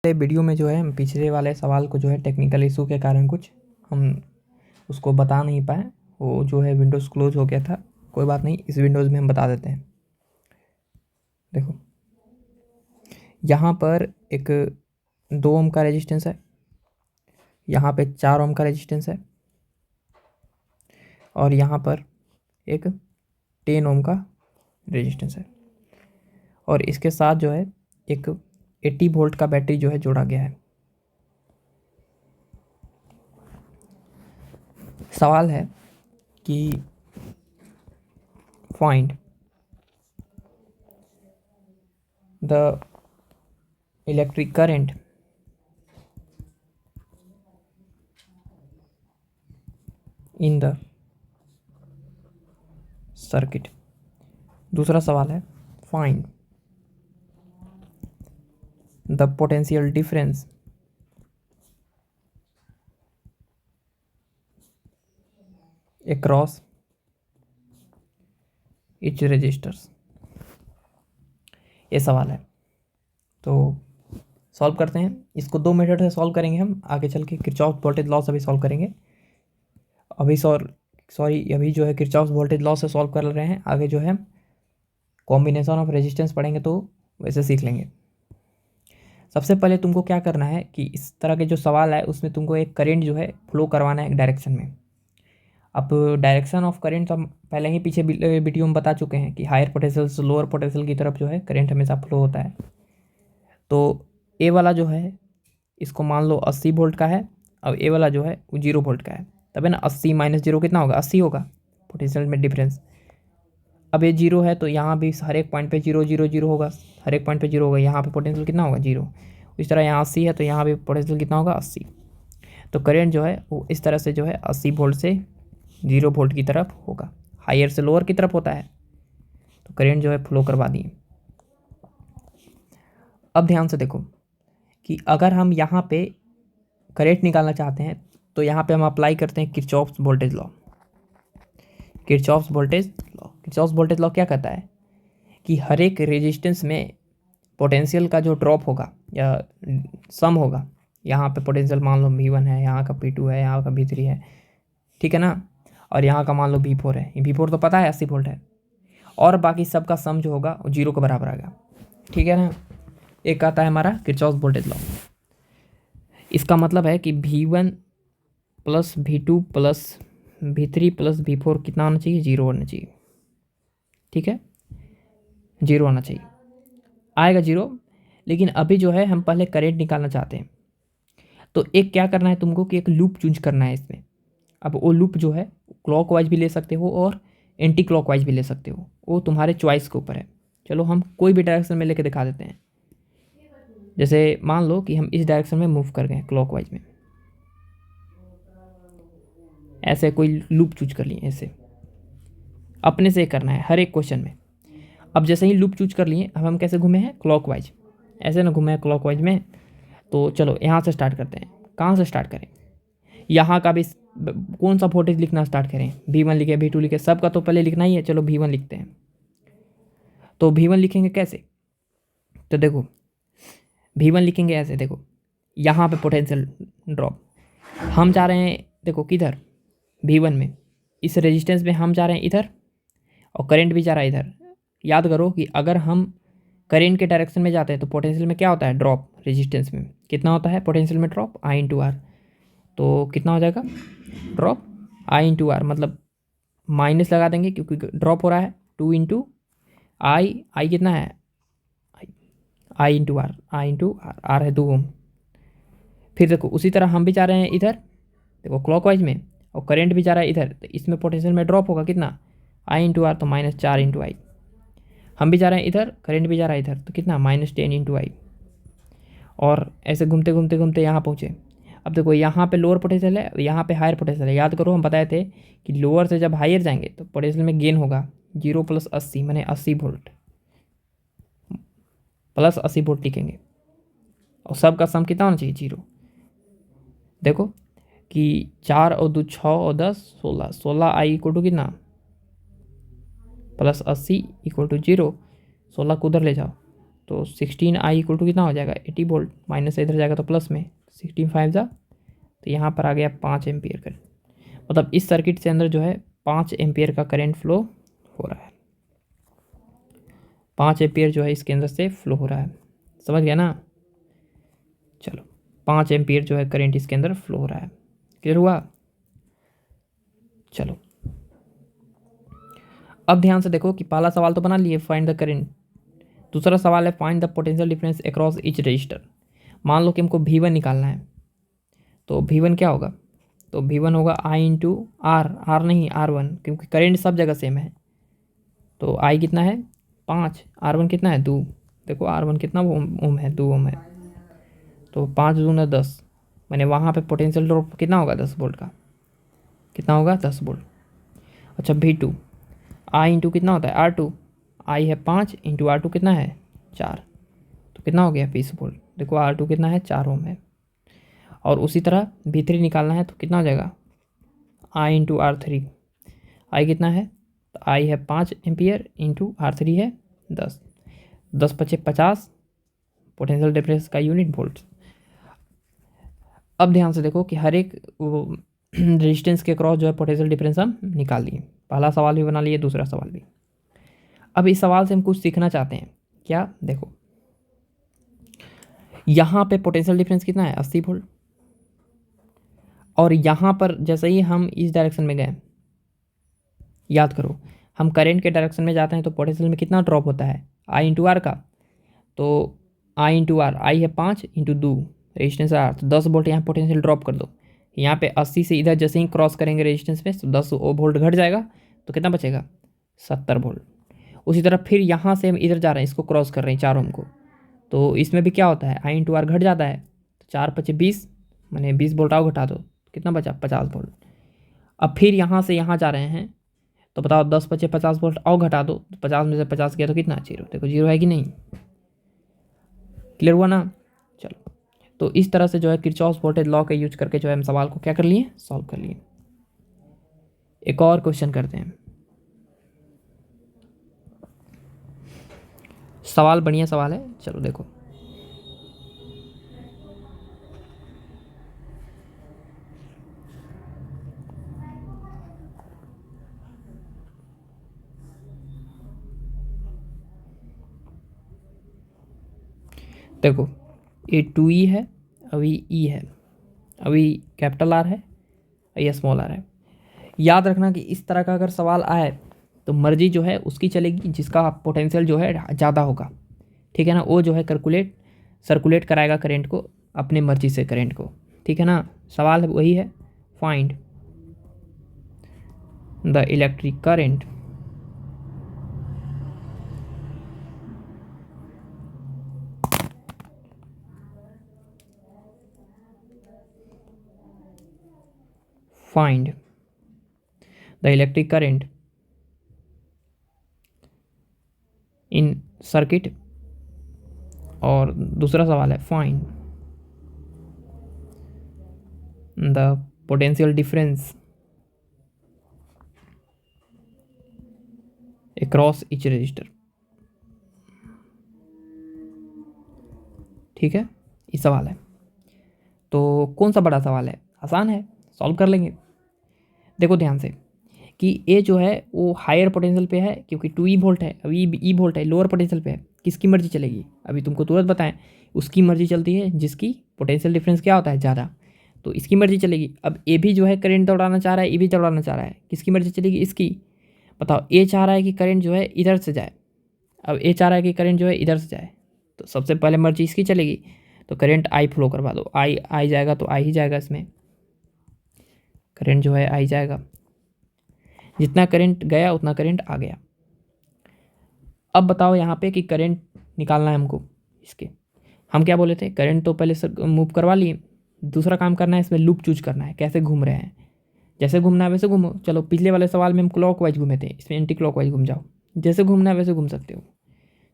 Video में जो है हम पिछले वाले सवाल को जो है टेक्निकल इशू के कारण कुछ हम उसको बता नहीं पाए, वो जो है विंडोज़ क्लोज हो गया था। कोई बात नहीं, इस विंडोज़ में हम बता देते हैं। देखो यहाँ पर एक 2 ओम का रेजिस्टेंस है, यहाँ पे 4 ओम का रेजिस्टेंस है और यहाँ पर एक 10 ओम का रेजिस्टेंस है और इसके साथ जो है एक 80 वोल्ट का बैटरी जो है जोड़ा गया है। सवाल है कि find the electric current in the circuit. दूसरा सवाल है find the potential difference across each resistors। ये सवाल है, तो सॉल्व करते हैं इसको। 2 मेथड से सॉल्व करेंगे हम, आगे चल के किरचॉफ वोल्टेज लॉ से भी सॉल्व करेंगे। अभी जो है किरचॉफ वोल्टेज लॉ से सॉल्व कर रहे हैं, आगे जो है कॉम्बिनेशन ऑफ रेजिस्टेंस पढ़ेंगे तो वैसे सीख लेंगे। सबसे पहले तुमको क्या करना है कि इस तरह के जो सवाल है उसमें तुमको एक करंट जो है फ्लो करवाना है एक डायरेक्शन में। अब डायरेक्शन ऑफ करंट तो हम पहले ही पीछे वीडियो में बता चुके हैं कि हायर पोटेंशियल से लोअर पोटेंशियल की तरफ जो है करंट हमेशा फ्लो होता है। तो ए वाला जो है इसको मान लो 80 वोल्ट का है, अब ए वाला जो है वो 0 वोल्ट का है, तब है ना 80 माइनस 0 कितना होगा, 80 होगा पोटेंशियल में डिफरेंस। अब ये 0 है तो यहाँ भी हर एक पॉइंट पे 0 0 0 होगा, हर एक पॉइंट पे 0 होगा, यहाँ पे पोटेंशियल कितना होगा 0। इस तरह यहाँ 80 है तो यहाँ भी पोटेंशियल कितना होगा 80। तो करंट जो है वो इस तरह से जो है 80 वोल्ट से 0 वोल्ट की तरफ होगा, हायर से लोअर की तरफ होता है। तो करंट जो है फ्लो करवा दिए। अब ध्यान से देखो कि अगर हम यहाँ पे करंट निकालना चाहते हैं तो यहाँ पे हम अप्लाई करते हैं Kirchhoff's voltage law. Kirchhoff's voltage law क्या कहता है कि हर एक रेजिस्टेंस में पोटेंशियल का जो ड्रॉप होगा या सम होगा, यहाँ पे पोटेंशियल मान लो V1 है, यहाँ का P2 है, यहाँ का V3 है, ठीक है ना, और यहाँ का मान लो V4 है। V4 तो पता है 80 वोल्ट है, और बाकी सब का सम जो होगा वो 0 के बराबर आएगा, ठीक है ना। एक आता है हमारा किरचॉफ वोल्टेज लॉ। इसका मतलब है कि V1 plus V2 plus V3 plus V4 कितना होना चाहिए, 0 होना चाहिए, ठीक है, 0 होना चाहिए, आएगा 0। लेकिन अभी जो है हम पहले करंट निकालना चाहते हैं, तो एक क्या करना है तुमको कि एक लूप चूज करना है इसमें। अब वो लूप जो है क्लॉकवाइज भी ले सकते हो और एंटी क्लॉकवाइज भी ले सकते हो, वो तुम्हारे चॉइस के ऊपर है। चलो हम कोई भी डायरेक्शन में लेके दिखा देते हैं। जैसे मान लो कि हम इस डायरेक्शन में मूव कर गए क्लॉकवाइज में, ऐसे कोई लूप चूज कर लिए, ऐसे अपने से करना है हर एक क्वेश्चन में। अब जैसे ही लूप चूज कर लिए, अब हम कैसे घूमे हैं क्लॉकवाइज, ऐसे ना घूमे हैं क्लॉकवाइज में। तो चलो यहाँ से स्टार्ट करते हैं। कहाँ से स्टार्ट करें, यहाँ का भी कौन सा वोल्टेज लिखना स्टार्ट करें, V1 लिखे V2 लिखे, सबका तो पहले लिखना ही है। चलो V1 लिखते हैं। तो V1 लिखेंगे कैसे, तो देखो V1 लिखेंगे ऐसे, देखो यहाँ पे पोटेंशियल ड्रॉप हम जा रहे हैं, देखो किधर V1 में, इस रेजिस्टेंस में हम जा रहे हैं इधर, और करंट भी जा रहा है इधर। याद करो कि अगर हम करंट के डायरेक्शन में जाते हैं तो पोटेंशियल में क्या होता है, ड्रॉप। रेजिस्टेंस में कितना होता है पोटेंशियल में ड्रॉप, I/R। तो कितना हो जाएगा ड्रॉप, I/R, मतलब माइनस लगा देंगे क्योंकि ड्रॉप हो रहा है, 2 इंटू आई कितना है, I/R, R है 2 ओम। फिर देखो उसी तरह हम भी जा रहे हैं इधर, देखो क्लॉकवाइज में, और करंट भी जा रहा है इधर, तो इसमें पोटेंशियल में ड्रॉप होगा कितना, I/R, तो -4 × I। हम भी जा रहे हैं इधर, करंट भी जा रहा है इधर, तो कितना -10 × I। और ऐसे घूमते घूमते घूमते यहाँ पहुँचे। अब देखो यहाँ पे लोअर पोटेंशियल है, यहाँ पे हायर पोटेंशियल है। याद करो हम बताए थे कि लोअर से जब हायर जाएंगे तो पोटेंशियल में गेन होगा, 0 + 80 माने 80 वोल्ट, प्लस 80 वोल्ट लिखेंगे, और सब का सम कितना होना चाहिए 0। देखो कि 4 और 2 6 और 10 16, 16I = कितना, +80 = 0। 16 को उधर ले जाओ तो 16I इक्वल टू कितना हो जाएगा 80 वोल्ट, माइनस से इधर जाएगा तो प्लस में 16 5 जा, तो यहाँ पर आ गया 5 एम्पियर करंट। मतलब इस सर्किट से अंदर जो है 5 एम्पियर का करंट फ्लो हो रहा है, 5 एम्पियर जो है इसके अंदर से फ्लो हो रहा है, समझ गया ना। चलो 5 एम्पियर जो है करंट इसके अंदर फ्लो हो रहा है, क्लियर हुआ। चलो अब ध्यान से देखो कि पहला सवाल तो बना लिए फाइंड द करंट, दूसरा सवाल है find the potential difference across each register. मान लो कि हमको V1 निकालना है, तो V1 क्या होगा, तो V1 होगा I इंटू आर, आर नहीं R1, क्योंकि करंट सब जगह सेम है। तो I कितना है 5, R1 कितना है 2, देखो R1 कितना ओम है 2 ओम है, तो 5 दूना 10, मैंने वहाँ पे पोटेंशियल ड्रॉप कितना होगा 10 वोल्ट का, कितना होगा 10 वोल्ट। अच्छा V2 I इंटू कितना होता है R2, I है 5 इंटू R2 कितना है 4, तो कितना हो गया 20 वोल्ट। देखो R2 कितना है 4 ओम है। और उसी तरह V3 निकालना है तो कितना हो जाएगा I इंटू R3, I कितना है, तो I है 5 एम्पियर इंटू R3 है 10, 10 पचे 50, पोटेंशियल डिफरेंस का यूनिट वोल्ट। अब ध्यान से देखो कि हर एक रेजिस्टेंस के क्रॉस जो है पोटेंशियल डिफरेंस हम निकाल लिए, पहला सवाल भी बना लिए, दूसरा सवाल भी। अब इस सवाल से हम कुछ सीखना चाहते हैं, क्या, देखो यहाँ पे पोटेंशियल डिफरेंस कितना है 80 वोल्ट, और यहाँ पर जैसे ही हम इस डायरेक्शन में गए, याद करो हम करंट के डायरेक्शन में जाते हैं तो पोटेंशियल में कितना ड्रॉप होता है I इंटू आर का, तो I इंटू आर, आई है 5 इंटू 2 रेजिस्टेंस आर, तो 10 वोल्ट यहाँ पोटेंशियल ड्रॉप कर दो। यहाँ पे 80 से इधर जैसे ही क्रॉस करेंगे रेजिस्टेंस पे तो 10 वोल्ट घट जाएगा, तो कितना बचेगा 70 वोल्ट। उसी तरह फिर यहाँ से हम इधर जा रहे हैं, इसको क्रॉस कर रहे हैं 4 ओम को, तो इसमें भी क्या होता है I इंटू आर घट जाता है, तो 4 पचे 20, मैंने 20 वोल्ट आओ घटा दो, कितना बचा 50 वोल्ट। अब फिर यहाँ से यहाँ जा रहे हैं, तो बताओ 10 पचे 50 वोल्ट आओ घटा दो, तो 50 में से 50 गया तो कितना 0, देखो 0 है कि नहीं, क्लियर हुआ ना। चलो तो इस तरह से जो है किरचॉफ वोल्टेज लॉ का यूज करके जो है हम सवाल को क्या कर लिए, सॉल्व कर लिए। एक और क्वेश्चन करते हैं, सवाल बढ़िया सवाल है, चलो देखो देखो ये 2E है, अभी E है, अभी कैपिटल R है, ये स्मॉल r है। याद रखना कि इस तरह का अगर सवाल आए तो मर्जी जो है उसकी चलेगी जिसका पोटेंशियल जो है ज़्यादा होगा, ठीक है ना, वो जो है सर्कुलेट कराएगा करंट को अपने मर्जी से करंट को, ठीक है ना। सवाल वही है, find the electric current find the electric current in circuit, और दूसरा सवाल है find the potential difference across each resistor, ठीक है, ये सवाल है। तो कौन सा बड़ा सवाल है, आसान है, सॉल्व कर लेंगे। देखो ध्यान से कि ये जो है वो हायर पोटेंशियल पे है क्योंकि 2E वोल्ट है, अभी E वोल्ट है, लोअर पोटेंशियल पे है, किसकी मर्जी चलेगी, अभी तुमको तुरंत बताएं, उसकी मर्जी चलती है जिसकी पोटेंशियल डिफरेंस क्या होता है ज़्यादा, तो इसकी मर्जी चलेगी। अब ए भी जो है करंट दौड़ाना चाह रहा है, ए भी दौड़ाना चाह रहा है, किसकी मर्जी चलेगी, इसकी। बताओ ए चाह रहा है कि करंट जो है इधर से जाए, अब ए चाह रहा है कि करंट जो है इधर से जाए, तो सबसे पहले मर्जी इसकी चलेगी, तो करंट I फ्लो करवा दो, आई जाएगा तो I ही जाएगा, इसमें करंट जो है I जाएगा, जितना करंट गया उतना करंट आ गया। अब बताओ यहाँ पे कि करंट निकालना है हमको, इसके हम क्या बोले थे, करंट तो पहले से मूव करवा लिए, दूसरा काम करना है इसमें लूप चूज करना है, कैसे घूम रहे हैं, जैसे घूमना है वैसे घूमो। चलो पिछले वाले सवाल में हम क्लॉकवाइज घूमे थे, इसमें एंटी क्लॉकवाइज घूम जाओ, जैसे घूमना है वैसे घूम सकते हो।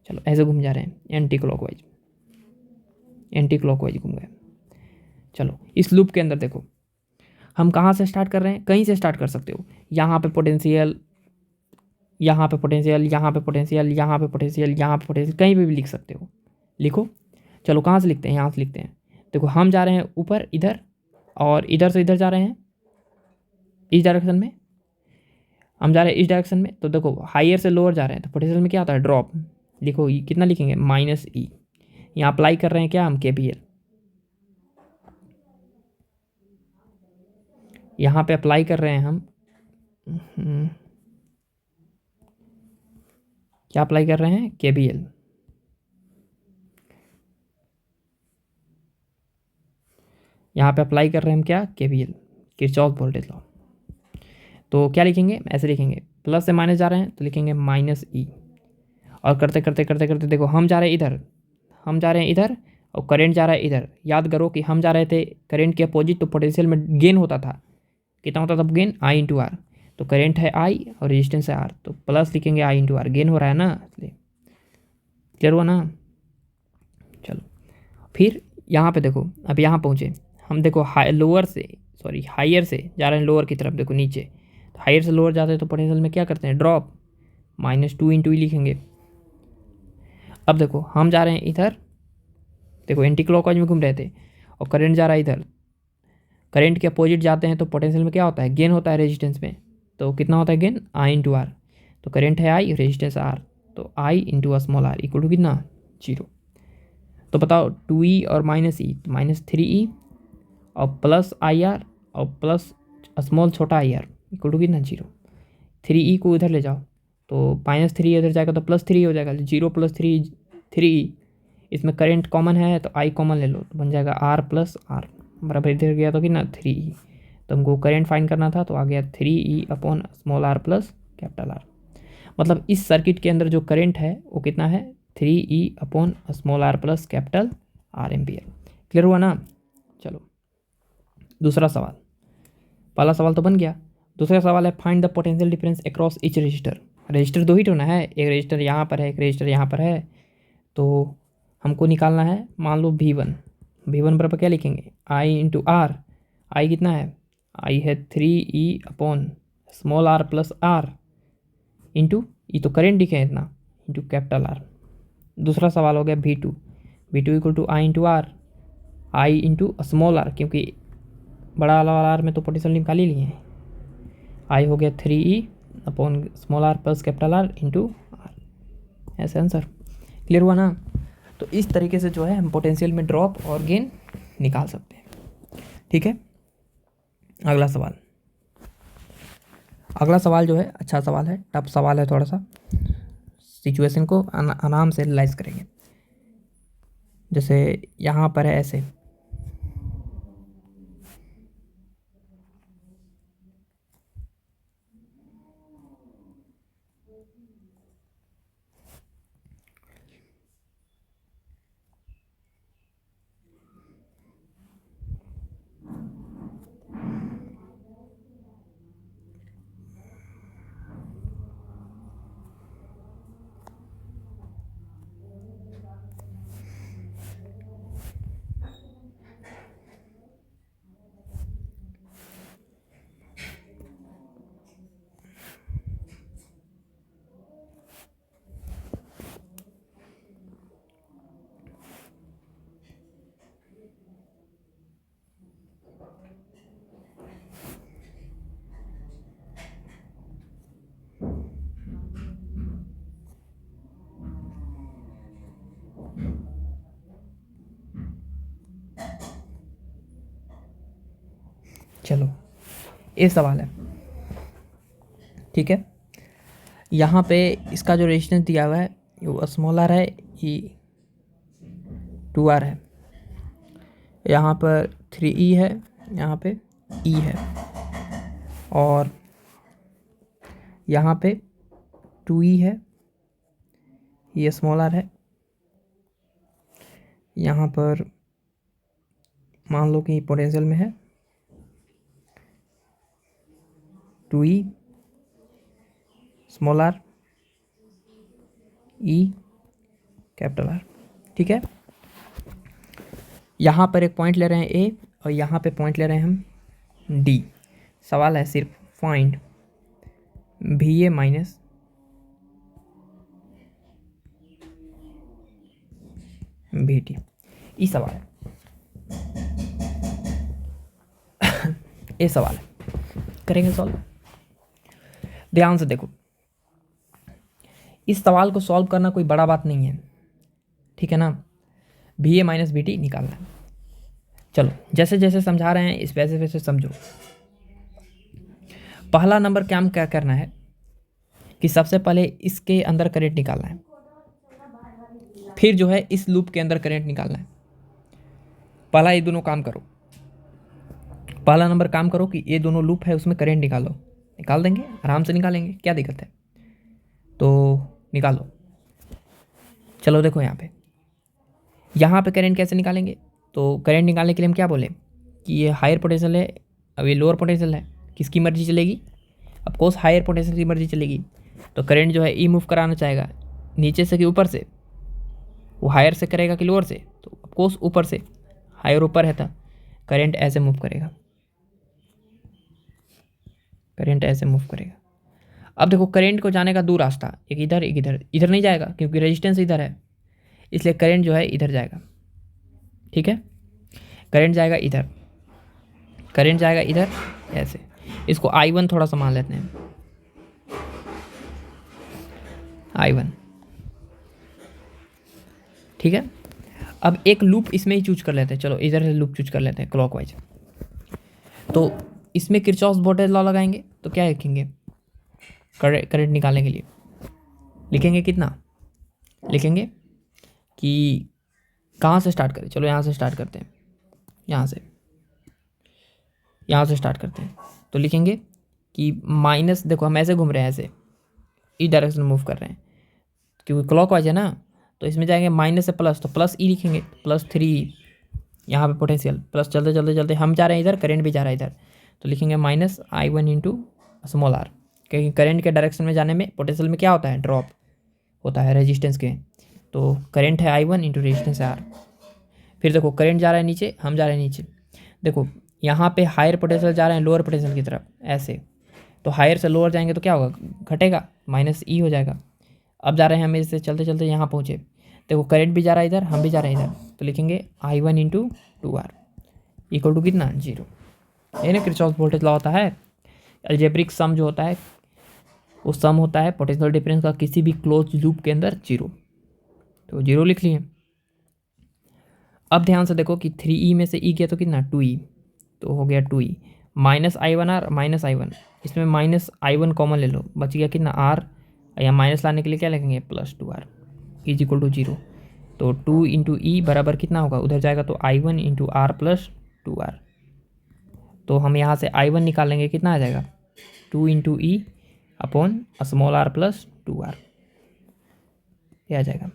चलो ऐसे घूम जा रहे हैं, एंटी क्लॉकवाइज घूम गए। चलो इस लूप के अंदर देखो हम कहाँ से स्टार्ट कर रहे हैं, कहीं से स्टार्ट कर सकते हो, यहाँ पे पोटेंशियल, यहाँ पे पोटेंशियल, यहाँ पे पोटेंशियल, यहाँ पे पोटेंशियल, यहाँ पे पोटेंशियल, कहीं पे भी लिख सकते हो, लिखो। चलो कहाँ से लिखते हैं, यहाँ से लिखते हैं। देखो हम जा रहे हैं ऊपर इधर, और इधर से इधर जा रहे हैं इस डायरेक्शन में, हम जा रहे हैं इस डायरेक्शन में। तो देखो हायर से लोअर जा रहे हैं तो पोटेंशियल में क्या आता है, ड्रॉप। लिखो कितना लिखेंगे, -E। यहाँ अप्लाई कर रहे हैं क्या हम, KVL। यहाँ पे अप्लाई कर रहे हैं हम क्या अप्लाई कर रहे हैं, KVL। यहाँ पे अप्लाई कर रहे हैं हम क्या, KVL, किरचॉफ वोल्टेज लॉ। तो क्या लिखेंगे, ऐसे लिखेंगे, प्लस से माइनस जा रहे हैं तो लिखेंगे -E। और करते करते करते करते देखो हम जा रहे हैं इधर, हम जा रहे हैं इधर, और करंट जा रहा है इधर। याद करो कि हम जा रहे थे करंट के अपोजिट, तो पोटेंशियल में गेन होता था, कितना होता था गेन, I × R। तो करंट है I और रेजिस्टेंस है R, तो प्लस लिखेंगे I × R, गेन हो रहा है ना, इसलिए। क्लियर हुआ ना। चलो फिर यहाँ पे देखो, अब यहाँ पहुँचे हम, देखो लोअर से, सॉरी हायर से जा रहे हैं लोअर की तरफ, देखो नीचे। तो हायर से लोअर जाते हैं तो पोटेंशियल में क्या करते हैं, ड्रॉप, -2 × E लिखेंगे। अब देखो हम जा रहे हैं इधर, देखो एंटी क्लॉकवाइज में घूम रहे थे, और करंट जा रहा है इधर। करंट के अपोजिट जाते हैं तो पोटेंशियल में क्या होता है, गेन होता है रेजिस्टेंस में। तो कितना होता है गेन, I × R। तो करंट है I, रेजिस्टेंस R, तो I × r इक्वल टू कितना, 0। तो बताओ 2E और -E, तो -3E और प्लस IR और प्लस स्मॉल छोटा IR इक्वल टू कितना, 0। 3E को इधर ले जाओ तो -3 इधर जाएगा तो +3 हो जाएगा, 0 + 3 3E। इसमें करंट कॉमन है तो I कॉमन ले लो, तो बन जाएगा R + R बराबर, इधर गया तो कितना, 3E। तो हमको करंट फाइंड करना था, तो आ गया 3E/r + R। मतलब इस सर्किट के अंदर जो करंट है वो कितना है, 3E/r + R एम्पियर। क्लियर हुआ ना। चलो दूसरा सवाल, पहला सवाल तो बन गया। दूसरा सवाल है, find the potential difference across each register. Register दो ही तो ना है, एक रजिस्टर यहाँ पर है, एक रजिस्टर यहाँ पर है। तो हमको निकालना है, मान लो V1 बराबर क्या लिखेंगे, I × R। I कितना है, I है 3E/r + R इंटू, ये तो करेंट दिखे इतना, इंटू R। दूसरा सवाल हो गया V2 equal to I × R, I × r, क्योंकि बड़ा वाला R में तो पोटेंशियल निकाल ही लिए हैं। I हो गया 3E/r + R इंटू R, ऐसा आंसर। क्लियर हुआ ना। तो इस तरीके से जो है हम पोटेंशियल में ड्रॉप और गेन निकाल सकते हैं। ठीक है, अगला सवाल जो है अच्छा सवाल है, टफ सवाल है थोड़ा सा। सिचुएशन को आराम से एनालाइज करेंगे। जैसे यहाँ पर है ऐसे, चलो ये सवाल है, ठीक है। यहाँ पे इसका जो रेजिस्टेंस दिया हुआ है वो r है, ये 2R है, यहाँ पर 3E है, यहाँ पे E है, और यहाँ पे 2E है, ये r है। यहाँ पर मान लो कि पोटेंशियल में है 2E r E R, ठीक है। यहाँ पर एक पॉइंट ले रहे हैं A, और यहाँ पे पॉइंट ले रहे हैं हम D। सवाल है सिर्फ फाइंड VA बी टी। ये सवाल है ये सवाल है, करेंगे सॉल्व। ध्यान से देखो, इस सवाल को सॉल्व करना कोई बड़ा बात नहीं है, ठीक है ना। बी ए माइनस बी टी निकालना है। चलो जैसे जैसे समझा रहे हैं इस वैसे वैसे समझो। पहला नंबर क्या करना है कि सबसे पहले इसके अंदर करंट निकालना है, फिर जो है इस लूप के अंदर करंट निकालना है। पहला ये दोनों काम करो, पहला नंबर काम करो कि ये दोनों लूप है उसमें करंट निकालो। निकाल देंगे, आराम से निकालेंगे, क्या दिक्कत है। तो निकालो। चलो देखो यहाँ पे करंट कैसे निकालेंगे। तो करंट निकालने के लिए हम क्या बोले कि ये हायर पोटेंशियल है, अब ये लोअर पोटेंशियल है, किसकी मर्जी चलेगी। ऑफ कोर्स हायर पोटेंशियल की मर्जी चलेगी। तो करंट जो है ई मूव कराना चाहेगा नीचे से कि ऊपर से, वो हायर से करेगा कि लोअर से। तो ऑफ कोर्स ऊपर से, हायर ऊपर है था, करंट ऐसे मूव करेगा, करंट ऐसे मूव करेगा। अब देखो करंट को जाने का दो रास्ता, एक इधर एक इधर। इधर नहीं जाएगा क्योंकि रेजिस्टेंस इधर है, इसलिए करंट जो है इधर जाएगा, ठीक है। करंट जाएगा इधर, करंट जाएगा इधर ऐसे। इसको I1 थोड़ा सा मान लेते हैं, I1, ठीक है। अब एक लूप इसमें ही चूज कर लेते हैं, चलो इधर से लूप चूज कर लेते हैं क्लॉकवाइज। तो इसमें किरचॉफ्स वोल्टेज लॉ लगाएंगे तो क्या लिखेंगे, करंट निकालने के लिए लिखेंगे कितना, लिखेंगे कि कहाँ से स्टार्ट करें। चलो यहाँ से स्टार्ट करते हैं, यहाँ से स्टार्ट करते हैं। तो लिखेंगे कि माइनस, देखो हम ऐसे घूम रहे हैं, ऐसे ई डायरेक्शन में मूव कर रहे हैं क्योंकि क्लॉकवाइज है ना। तो इसमें जाएंगे माइनस से प्लस, तो प्लस ई लिखेंगे, +3 यहाँ पे पोटेंशियल, प्लस चलते चलते चलते हम जा रहे हैं इधर, करंट भी जा रहा है इधर। तो लिखेंगे -I1 इंटू स्मॉल r, क्योंकि करंट के डायरेक्शन में जाने में पोटेंशियल में क्या होता है, ड्रॉप होता है रेजिस्टेंस के। तो करंट है I1 इंटू रेजिस्टेंस है R। फिर देखो करंट जा रहा है नीचे, हम जा रहे हैं नीचे। देखो यहाँ पे हायर पोटेंशियल जा रहे हैं लोअर पोटेंशियल की तरफ ऐसे, तो हायर से लोअर जाएंगे तो क्या होगा, घटेगा, -E हो जाएगा। अब जा रहे हैं हम इससे चलते चलते यहाँ पहुँचे, देखो करंट भी जा रहा है इधर, हम भी जा रहे हैं इधर। तो लिखेंगे I1 into 2R equal to कितना, 0। ये ना किरचॉफ वोल्टेज लॉ होता है, अलजेब्रिक सम जो होता है वो सम होता है पोटेंशियल डिफरेंस का किसी भी क्लोज लूप के अंदर 0। तो 0 लिख लिए। अब ध्यान से देखो कि 3E में से E किया तो कितना, 2E, तो हो गया 2E। -I1R -I1, इसमें -I1 कॉमन ले लो, बच गया कितना R, या माइनस लाने के लिए क्या लिखेंगे, +2R इज इक्वल टू 0। तो 2 इंटू ई बराबर कितना होगा, उधर जाएगा तो I1 into R plus 2R। तो हम यहाँ से I1 निकालेंगे, कितना आ जाएगा, 2 इंटू ई upon small r plus 2R, ये आ जाएगा,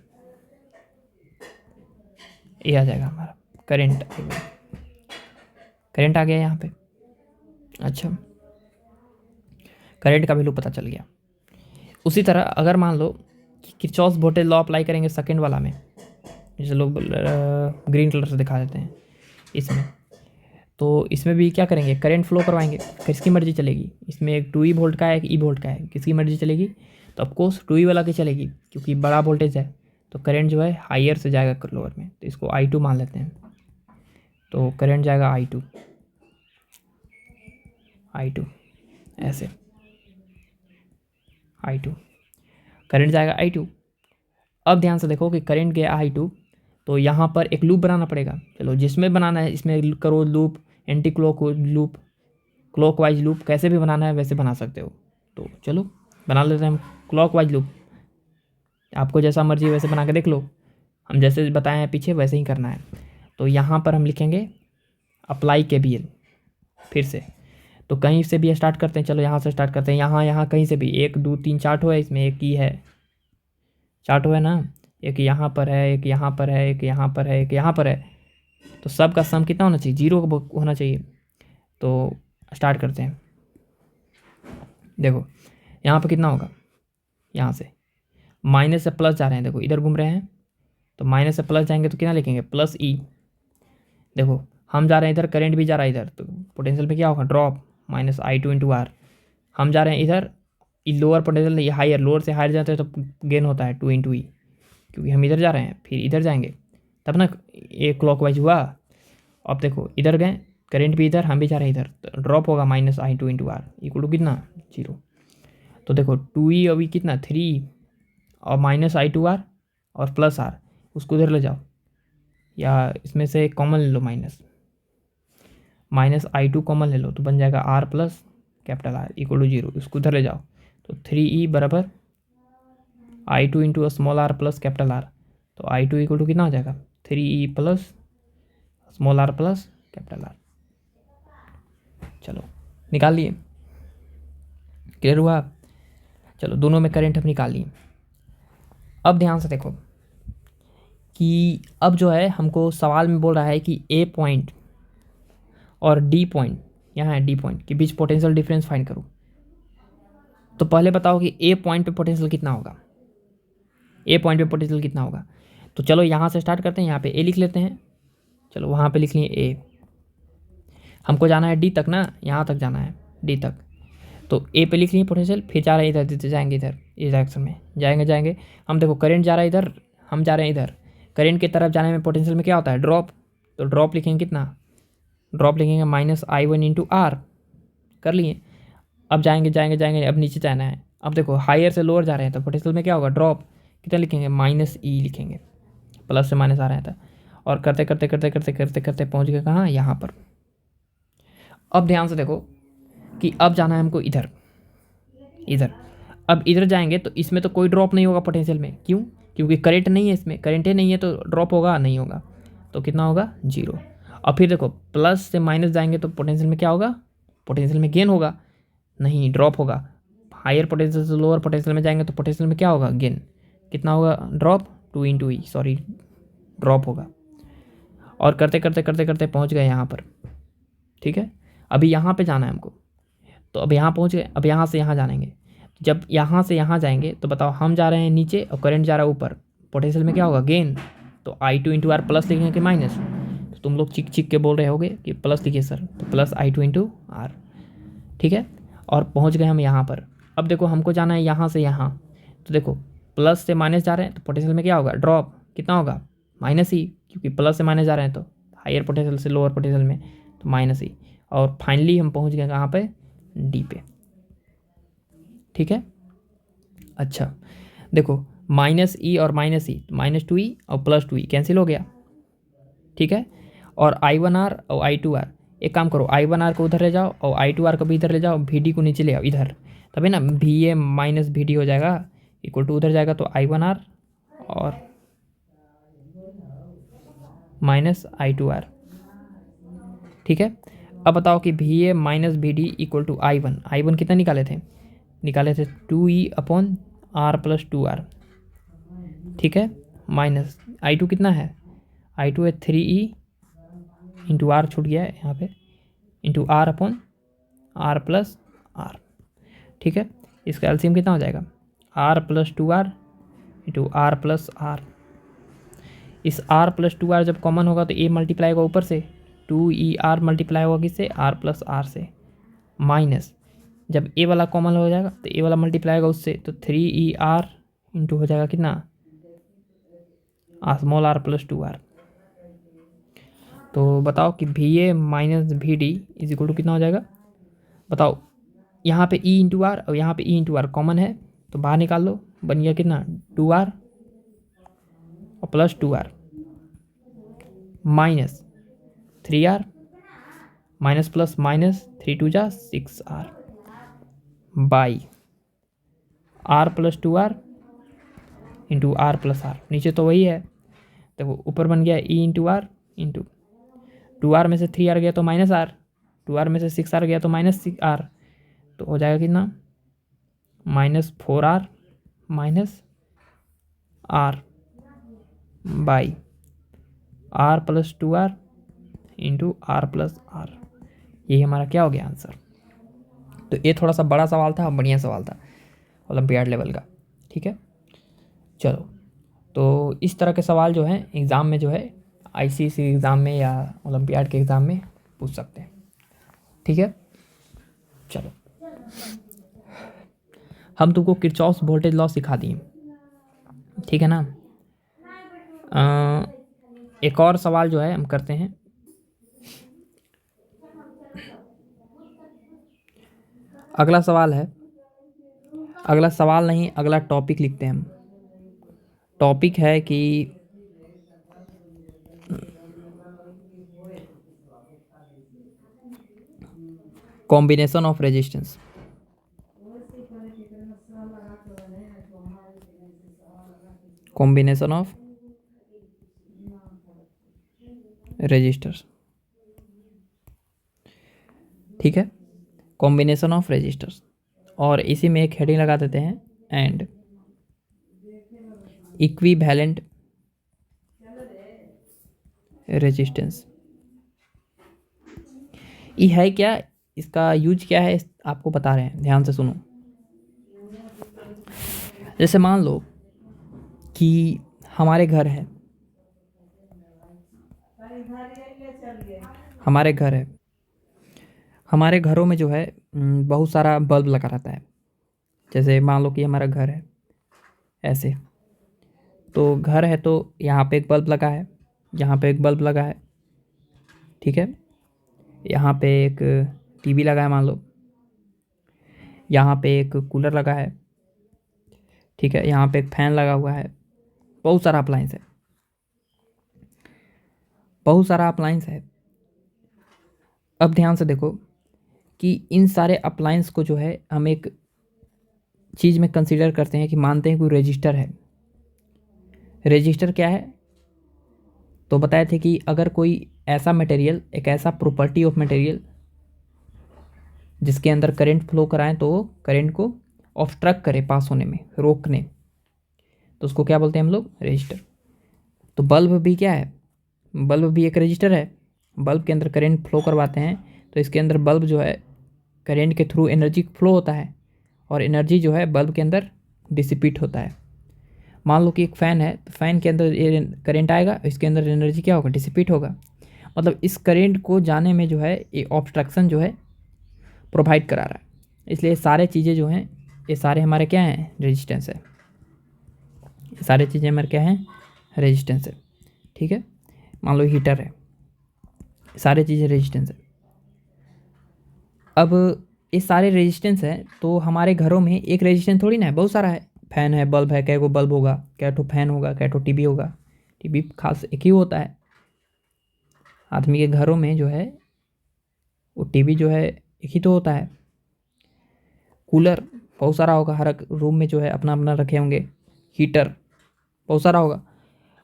ये आ जाएगा हमारा करंट। करंट आ गया यहाँ पे। अच्छा, करंट का वैल्यू पता चल गया। उसी तरह अगर मान लो कि किरचॉफ वोल्टेज लॉ अप्लाई करेंगे सेकंड वाला में, जैसे लोग ग्रीन कलर से दिखा देते हैं इसमें, तो इसमें भी क्या करेंगे, करंट फ्लो करवाएंगे, किसकी मर्जी चलेगी। इसमें एक 2E वोल्ट का है, एक E वोल्ट का है, किसकी मर्जी चलेगी, तो ऑफकोर्स 2E वाला की चलेगी क्योंकि बड़ा वोल्टेज है। तो करंट जो है हायर से जाएगा लोअर में, तो इसको I2 मान लेते हैं। तो करंट जाएगा I2 ऐसे, I2 करंट जाएगा I2। अब ध्यान से देखो कि करंट गया I2, तो यहाँ पर एक लूप बनाना पड़ेगा। चलो जिसमें बनाना है इसमें करो loop, anti clock loop, clockwise loop, कैसे भी बनाना है वैसे बना सकते हो। तो चलो बना लेते हैं हम क्लॉकवाइज लूप, आपको जैसा मर्जी वैसे बना के देख लो, हम जैसे बताए हैं पीछे वैसे ही करना है। तो यहाँ पर हम लिखेंगे अप्लाई KVL फिर से। तो कहीं से भी स्टार्ट करते हैं, चलो यहाँ से स्टार्ट करते हैं, यहाँ कहीं से भी 1 2 3 4 है, इसमें एक ही है, 4 है ना, एक यहाँ पर है, एक यहाँ पर है, एक यहाँ पर है, एक यहाँ पर है। तो सब का सम कितना होना चाहिए, 0 होना चाहिए। तो स्टार्ट करते हैं, देखो यहाँ पर कितना होगा, यहाँ से माइनस से प्लस जा रहे हैं, देखो इधर घूम रहे हैं, तो माइनस से प्लस जाएंगे तो कितना लिखेंगे, +E। देखो हम जा रहे हैं इधर, करंट भी जा रहा है इधर, तो पोटेंशियल में क्या होगा, ड्रॉप, -I2 इंटू R। हम जा रहे हैं इधर, लोअर पोटेंशियल, ये हायर, लोअर से हायर जाते हैं तो गेन होता है 2 इंटू ई, क्योंकि हम इधर जा रहे हैं, फिर इधर जाएंगे तब ना ये क्लॉकवाइज हुआ। अब देखो इधर गए, करंट भी इधर, हम भी जा रहे हैं इधर, तो ड्रॉप होगा -I2 into are equal to कितना 0। तो देखो 2E अभी कितना 3 और -I2R और प्लस आर, उसको इधर ले जाओ या इसमें से कॉमन ले लो, -I2 कॉमन ले लो तो बन जाएगा R plus capital R equal to 0। इसको इधर ले जाओ तो 3E बराबर I2 into small R plus capital R. तो I2 इक्वल टू कितना हो जाएगा 3E plus small R plus capital R. चलो निकाल लिए, क्लियर हुआ। चलो दोनों में करंट हम निकाल लिए। अब ध्यान से देखो कि अब जो है हमको सवाल में बोल रहा है कि ए पॉइंट और डी पॉइंट, यहाँ है डी पॉइंट के बीच पोटेंशियल डिफरेंस फाइंड करो। तो पहले बताओ कि ए पॉइंट पे पोटेंशियल कितना होगा, ए पॉइंट पे पोटेंशियल कितना होगा। तो चलो यहाँ से स्टार्ट करते हैं, यहाँ पे ए लिख लेते हैं। चलो वहाँ पे लिख लिए ए, हमको जाना है डी तक ना, यहाँ तक जाना है डी तक। तो ए पे लिख लिए पोटेंशियल, फिर जा रहे हैं इधर, जाएंगे इधर इस डायरेक्शन में, जाएंगे हम। देखो करंट जा रहा है इधर, हम जा रहे हैं इधर। करंट की तरफ जाने में पोटेंशियल में क्या होता है ड्रॉप, तो ड्रॉप लिखेंगे कितना, ड्रॉप लिखेंगे -I1 इंटू आर, कर लिए। अब जाएंगे, अब नीचे जाना है। अब देखो हायर से लोअर जा रहे हैं तो पोटेंशियल में क्या होगा ड्रॉप, कितना लिखेंगे -E लिखेंगे, प्लस से माइनस आ रहा था। और करते करते पहुँच गए कहाँ, यहाँ पर। अब ध्यान से देखो कि अब जाना है हमको इधर, अब इधर जाएंगे तो इसमें तो कोई ड्रॉप नहीं होगा पोटेंशियल में, क्यों, क्योंकि करंट नहीं है इसमें, करंट ही नहीं है तो ड्रॉप होगा नहीं होगा, तो कितना होगा 0। और फिर देखो प्लस से माइनस जाएंगे तो पोटेंशियल में क्या होगा, पोटेंशियल में गेन होगा, नहीं ड्रॉप होगा। हायर पोटेंशियल से लोअर पोटेंशियल में जाएंगे तो पोटेंशियल में क्या होगा गेन, कितना होगा ड्रॉप 2 इंटू ई, सॉरी ड्रॉप होगा। और करते करते पहुँच गए यहाँ पर, ठीक है। अभी यहाँ पे जाना है हमको, तो अब यहाँ पहुँच गए। अब यहाँ से यहाँ जानेंगे, जब यहाँ से यहाँ जाएंगे तो बताओ हम जा रहे हैं नीचे और करंट जा रहा है ऊपर, पोटेंशियल में क्या होगा गेन। तो I2 इंटू आर प्लस लिखेंगे कि माइनस, तो तुम लोग चिक के बोल रहे होगे कि प्लस लिखिए सर, तो प्लस I2 इंटू आर, ठीक है। और पहुँच गए हम यहाँ पर। अब देखो हमको जाना है यहाँ से यहाँ, तो देखो प्लस से माइनस जा रहे हैं तो पोटेंशियल में क्या होगा ड्रॉप, कितना होगा -E, क्योंकि प्लस से माइनस जा रहे हैं तो हायर पोटेंशियल से लोअर पोटेंशियल में तो -E। और फाइनली हम पहुँच गए कहाँ पे, डी पे, ठीक है। अच्छा देखो -E और -E, -2E और +2E कैंसिल हो गया, ठीक है। और I1R और I2R, एक काम करो I1R को उधर ले जाओ और I2R को भी इधर ले जाओ, VD को नीचे ले आओ इधर, तभी ना VA माइनस VD हो जाएगा इक्वल टू उधर जाएगा तो I1R और -I2R, ठीक है। अब बताओ कि VA minus VD equal to I1 कितना निकाले थे 2E upon R plus 2R, ठीक है। माइनस I2 कितना है, I2 है 3E इंटू आर, छूट गया है यहाँ पे, into R upon R plus R, ठीक है। इसका एलसीएम कितना हो जाएगा R plus 2R into R plus R। इस R प्लस 2R जब कॉमन होगा तो A मल्टीप्लाई होगा ऊपर से, 2ER मल्टीप्लाई होगा किससे R प्लस R से, माइनस जब ए वाला कॉमन हो जाएगा तो ए वाला मल्टीप्लाई होगा उससे, तो 3ER इंटू हो जाएगा कितना स्मॉल r प्लस 2R। तो बताओ कि VA minus VD is equal to कितना हो जाएगा, बताओ। यहाँ पे E इंटू आर और यहाँ पे E इंटू आर कॉमन है तो बाहर निकाल लो, बन गया कितना 2R और plus 2R minus 3R minus plus minus 3 2 जा 6R by R plus 2R into R plus R, नीचे तो वही है। देखो ऊपर बन गया E into are into 2R में से 3R गया तो -R, 2R में से 6R गया तो -6R, तो हो जाएगा कितना -4R minus R by R plus 2R into R plus R। ये हमारा क्या हो गया आंसर। तो ये थोड़ा सा बड़ा सवाल था, बढ़िया सवाल था ओलंपियाड लेवल का, ठीक है। चलो तो इस तरह के सवाल जो हैं एग्ज़ाम में जो है ICSE एग्ज़ाम में या ओलंपियाड के एग्ज़ाम में पूछ सकते हैं, ठीक है। चलो हम तुमको किरचॉफ्स वोल्टेज लॉ सिखा दिए, ठीक है ना। एक और सवाल जो है हम करते हैं। अगला सवाल है, अगला सवाल नहीं, अगला टॉपिक लिखते हैं हम। टॉपिक है कि combination of resistance. Combination of resistors, ठीक है, कॉम्बिनेशन ऑफ रेजिस्टर्स। और इसी में एक हेडिंग लगा देते हैं, एंड इक्विवेलेंट रेजिस्टेंस। ये है क्या, इसका यूज क्या है, आपको बता रहे हैं, ध्यान से सुनो। जैसे मान लो कि हमारे घर है, हमारे घर है, हमारे घरों में जो है बहुत सारा बल्ब लगा रहता है। जैसे मान लो कि हमारा घर है ऐसे, तो घर है तो यहाँ पे एक बल्ब लगा है, यहाँ पे एक बल्ब लगा है, ठीक है, यहाँ पे एक टीवी लगा है मान लो, यहाँ पे एक कूलर लगा है, ठीक है, यहाँ पे एक फैन लगा हुआ है, बहुत सारा अप्लाइंस है, बहुत सारा अप्लाइंस है। अब ध्यान से देखो कि इन सारे अप्लाइंस को जो है हम एक चीज़ में कंसीडर करते हैं कि मानते हैं कोई रजिस्टर है। रजिस्टर क्या है, तो बताए थे कि अगर कोई ऐसा मटेरियल, एक ऐसा प्रॉपर्टी ऑफ मटेरियल जिसके अंदर करंट फ्लो कराएं तो वो करंट को ऑब्स्ट्रक्ट करे, पास होने में रोकने, तो उसको क्या बोलते हैं हम लोग, रजिस्टर। तो बल्ब भी क्या है, बल्ब भी एक रजिस्टर है। बल्ब के अंदर करंट फ्लो करवाते हैं तो इसके अंदर बल्ब जो है करंट के थ्रू एनर्जी फ्लो होता है, और एनर्जी जो है बल्ब के अंदर डिसिपेट होता है। मान लो कि एक फ़ैन है, तो फैन के अंदर ये करंट आएगा, इसके अंदर एनर्जी क्या होगा, डिसिपेट होगा। मतलब इस करंट को जाने में जो है ये ऑब्स्ट्रक्शन जो है प्रोवाइड करा रहा है। इसलिए सारे चीज़ें जो हैं ये सारे हमारे क्या हैं, रेजिस्टेंस है। ये सारे चीज़ें हमारे क्या हैं, रेजिस्टेंस है, ठीक है। मान लो हीटर है, सारे चीज़ें रेजिस्टेंस है। अब ये सारे रेजिस्टेंस है, तो हमारे घरों में एक रेजिस्टेंस थोड़ी ना है, बहुत सारा है। फैन है, बल्ब है, कै गो बल्ब होगा, कै ठो फैन होगा, कै ठो टीवी होगा। टीवी खास एक ही होता है। आदमी के घरों में जो है वो टीवी जो है एक ही तो होता है। कूलर बहुत सारा होगा, हर एक रूम में जो है अपना अपना रखे होंगे। हीटर बहुत सारा होगा।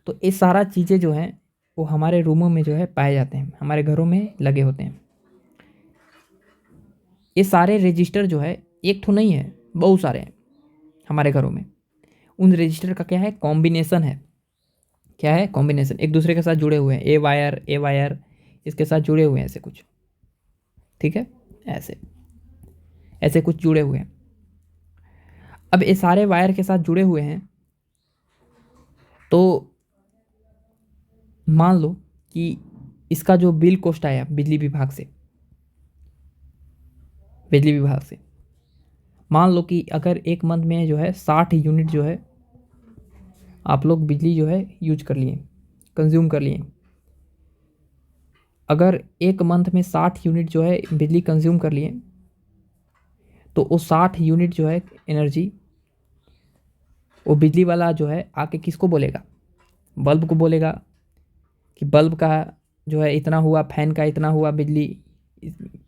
तो ये सारा चीज़ें जो हैं वो हमारे रूमों में जो है पाए जाते हैं, हमारे घरों में लगे होते हैं। ये सारे रजिस्टर जो है एक तो नहीं है, बहुत सारे हैं हमारे घरों में। उन रजिस्टर का क्या है, कॉम्बिनेशन है। क्या है, कॉम्बिनेशन, एक दूसरे के साथ जुड़े हुए हैं, ए वायर इसके साथ जुड़े हुए हैं, ऐसे कुछ, ठीक है, ऐसे ऐसे कुछ जुड़े हुए हैं। अब ये सारे वायर के साथ जुड़े हुए हैं, तो मान लो कि इसका जो बिल कॉस्ट आया बिजली विभाग से, बिजली विभाग से मान लो कि अगर एक मंथ में जो है 60 यूनिट जो है आप लोग बिजली जो है यूज कर लिए, कंज्यूम कर लिए। अगर एक मंथ में 60 यूनिट जो है बिजली कंज्यूम कर लिए, तो वो 60 यूनिट जो है एनर्जी, वो बिजली वाला जो है आके किसको बोलेगा, बल्ब को बोलेगा कि बल्ब का जो है इतना हुआ, फैन का इतना हुआ बिजली,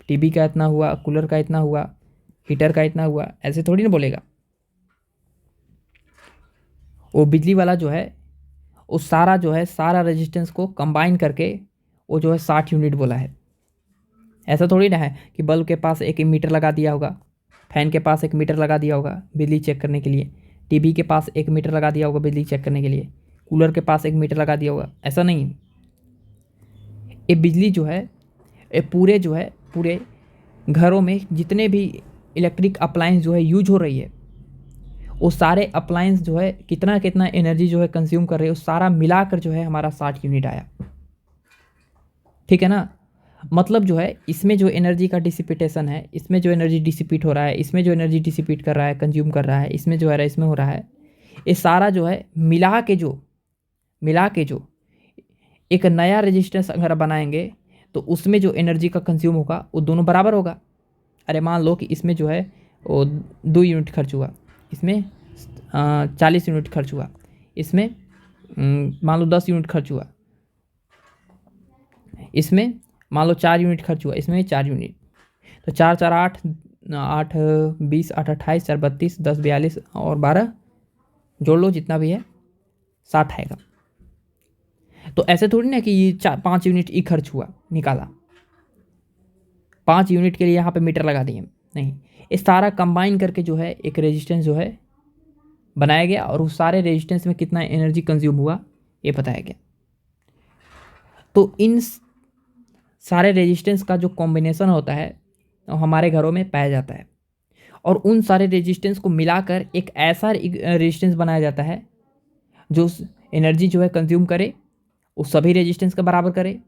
टीवी का इतना हुआ, कूलर का इतना हुआ, हीटर का इतना हुआ, ऐसे थोड़ी ना बोलेगा। वो बिजली वाला जो है वो सारा जो है सारा रेजिस्टेंस को कंबाइन करके वो जो है 60 यूनिट बोला है। ऐसा थोड़ी ना है कि बल्ब के पास एक मीटर लगा दिया होगा, फैन के पास एक मीटर लगा दिया होगा बिजली चेक करने के लिए, टीवी के पास एक मीटर लगा दिया होगा बिजली चेक करने के लिए, कूलर के पास एक मीटर लगा दिया होगा, ऐसा नहीं। ये बिजली जो है ये पूरे जो है पूरे घरों में जितने भी इलेक्ट्रिक अप्लायंस जो है यूज हो रही है, वो सारे अप्लायंस जो है कितना कितना एनर्जी जो है कंज्यूम कर रहे हैं, वो सारा मिलाकर जो है हमारा 60 यूनिट आया, ठीक है ना। मतलब जो है इसमें जो एनर्जी का डिसिपिटेशन है, इसमें जो एनर्जी डिसिपेट हो रहा है, इसमें जो एनर्जी डिसिपेट कर रहा है, कंज्यूम कर रहा है, इसमें जो है इसमें हो रहा है, ये सारा जो है मिला के जो एक नया रेजिस्टेंस अगर बनाएंगे तो उसमें जो एनर्जी का कंज्यूम होगा वो दोनों बराबर होगा। अरे मान लो कि इसमें जो है वो 2 यूनिट खर्च हुआ, इसमें 40 यूनिट खर्च हुआ, इसमें मान लो 10 यूनिट खर्च हुआ, इसमें मान लो 4 यूनिट खर्च हुआ, इसमें 4 यूनिट। तो 4 4 8, 8 20, 8 28, 4 32, 10 42 और 12 जोड़ लो जितना भी है 60 आएगा। तो ऐसे थोड़ी ना कि ये 5 यूनिट ही खर्च हुआ निकाला, 5 यूनिट के लिए यहाँ पे मीटर लगा दिए, नहीं, इस सारा कंबाइन करके जो है एक रेजिस्टेंस जो है बनाया गया और उस सारे रेजिस्टेंस में कितना एनर्जी कंज्यूम हुआ ये बताया गया। तो इन सारे रेजिस्टेंस का जो कॉम्बिनेशन होता है वो हमारे घरों में पाया जाता है और उन सारे रेजिस्टेंस को मिलाकर एक ऐसा रेजिस्टेंस बनाया जाता है जो एनर्जी जो है कंज्यूम करे उस सभी रेजिस्टेंस के बराबर करे,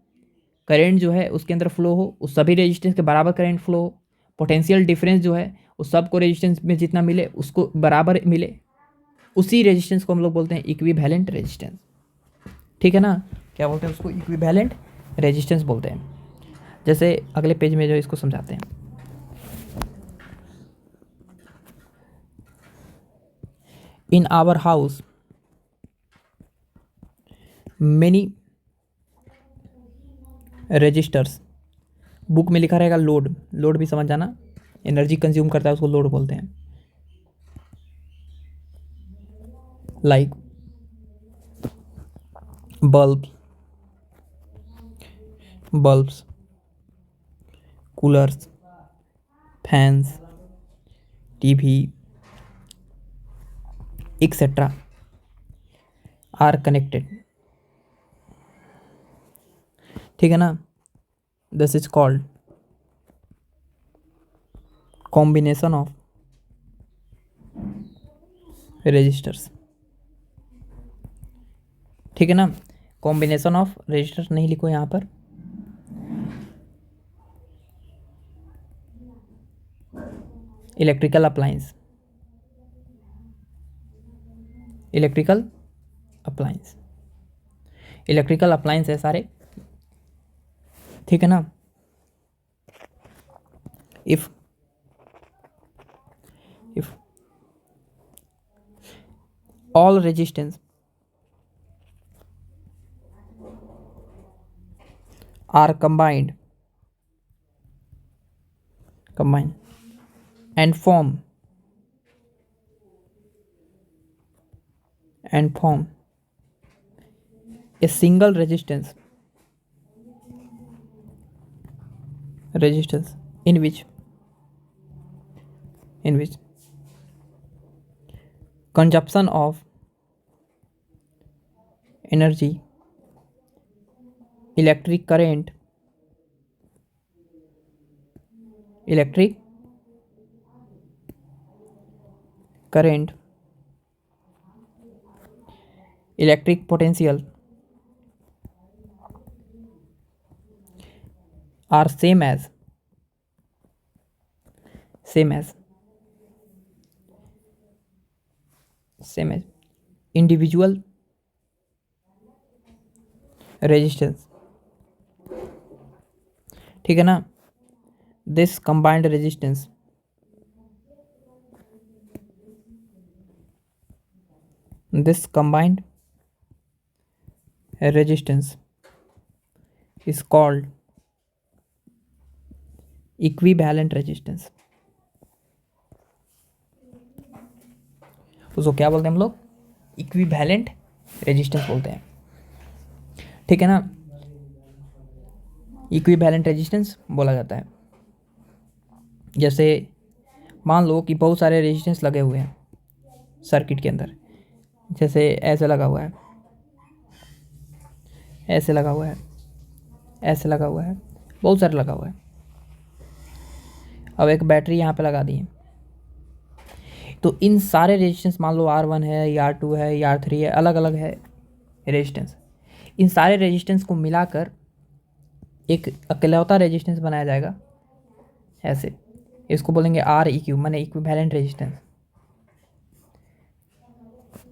करंट जो है उसके अंदर फ्लो हो उस सभी रेजिस्टेंस के बराबर करंट फ्लो हो, पोटेंशियल डिफरेंस जो है उस सबको रेजिस्टेंस में जितना मिले उसको बराबर मिले, उसी रेजिस्टेंस को हम लोग बोलते हैं इक्विवेलेंट रेजिस्टेंस। ठीक है ना, क्या बोलते हैं उसको, इक्विवेलेंट रेजिस्टेंस बोलते हैं। जैसे अगले पेज में जो इसको समझाते हैं, in our house many resistors, book में लिखा रहेगा लोड, लोड भी समझ जाना, एनर्जी कंज्यूम करता है उसको लोड बोलते हैं। Like bulbs, coolers, fans, TV etcetera are connected. ठीक है ना, this is called combination of resistors. ठीक है ना, कॉम्बिनेशन ऑफ रजिस्टर्स नहीं लिखो यहाँ पर, electrical appliance, electrical appliance, electrical appliance है सारे। ठीक है ना, if all resistance are combined and form a single resistance in which consumption of energy, electric current, electric potential are same as individual resistance। ठीक है ना, this combined resistance is called equivalent resistance। उसको क्या बोलते हैं हम लोग, equivalent resistance बोलते हैं। ठीक है ना, इक्विवेलेंट रेजिस्टेंस बोला जाता है। जैसे मान लो कि बहुत सारे रेजिस्टेंस लगे हुए हैं सर्किट के अंदर, जैसे ऐसे लगा हुआ है, ऐसे लगा हुआ है, ऐसे लगा हुआ है, बहुत सारे लगा हुआ है। अब एक बैटरी यहाँ पे लगा दी है, तो इन सारे रेजिस्टेंस मान लो R1 है या R2 है या R3 है, अलग अलग है रेजिस्टेंस। इन सारे रेजिस्टेंस को मिलाकर एक अकेलौता रेजिस्टेंस बनाया जाएगा ऐसे, इसको बोलेंगे REQ, माने इक्विवेलेंट रेजिस्टेंस।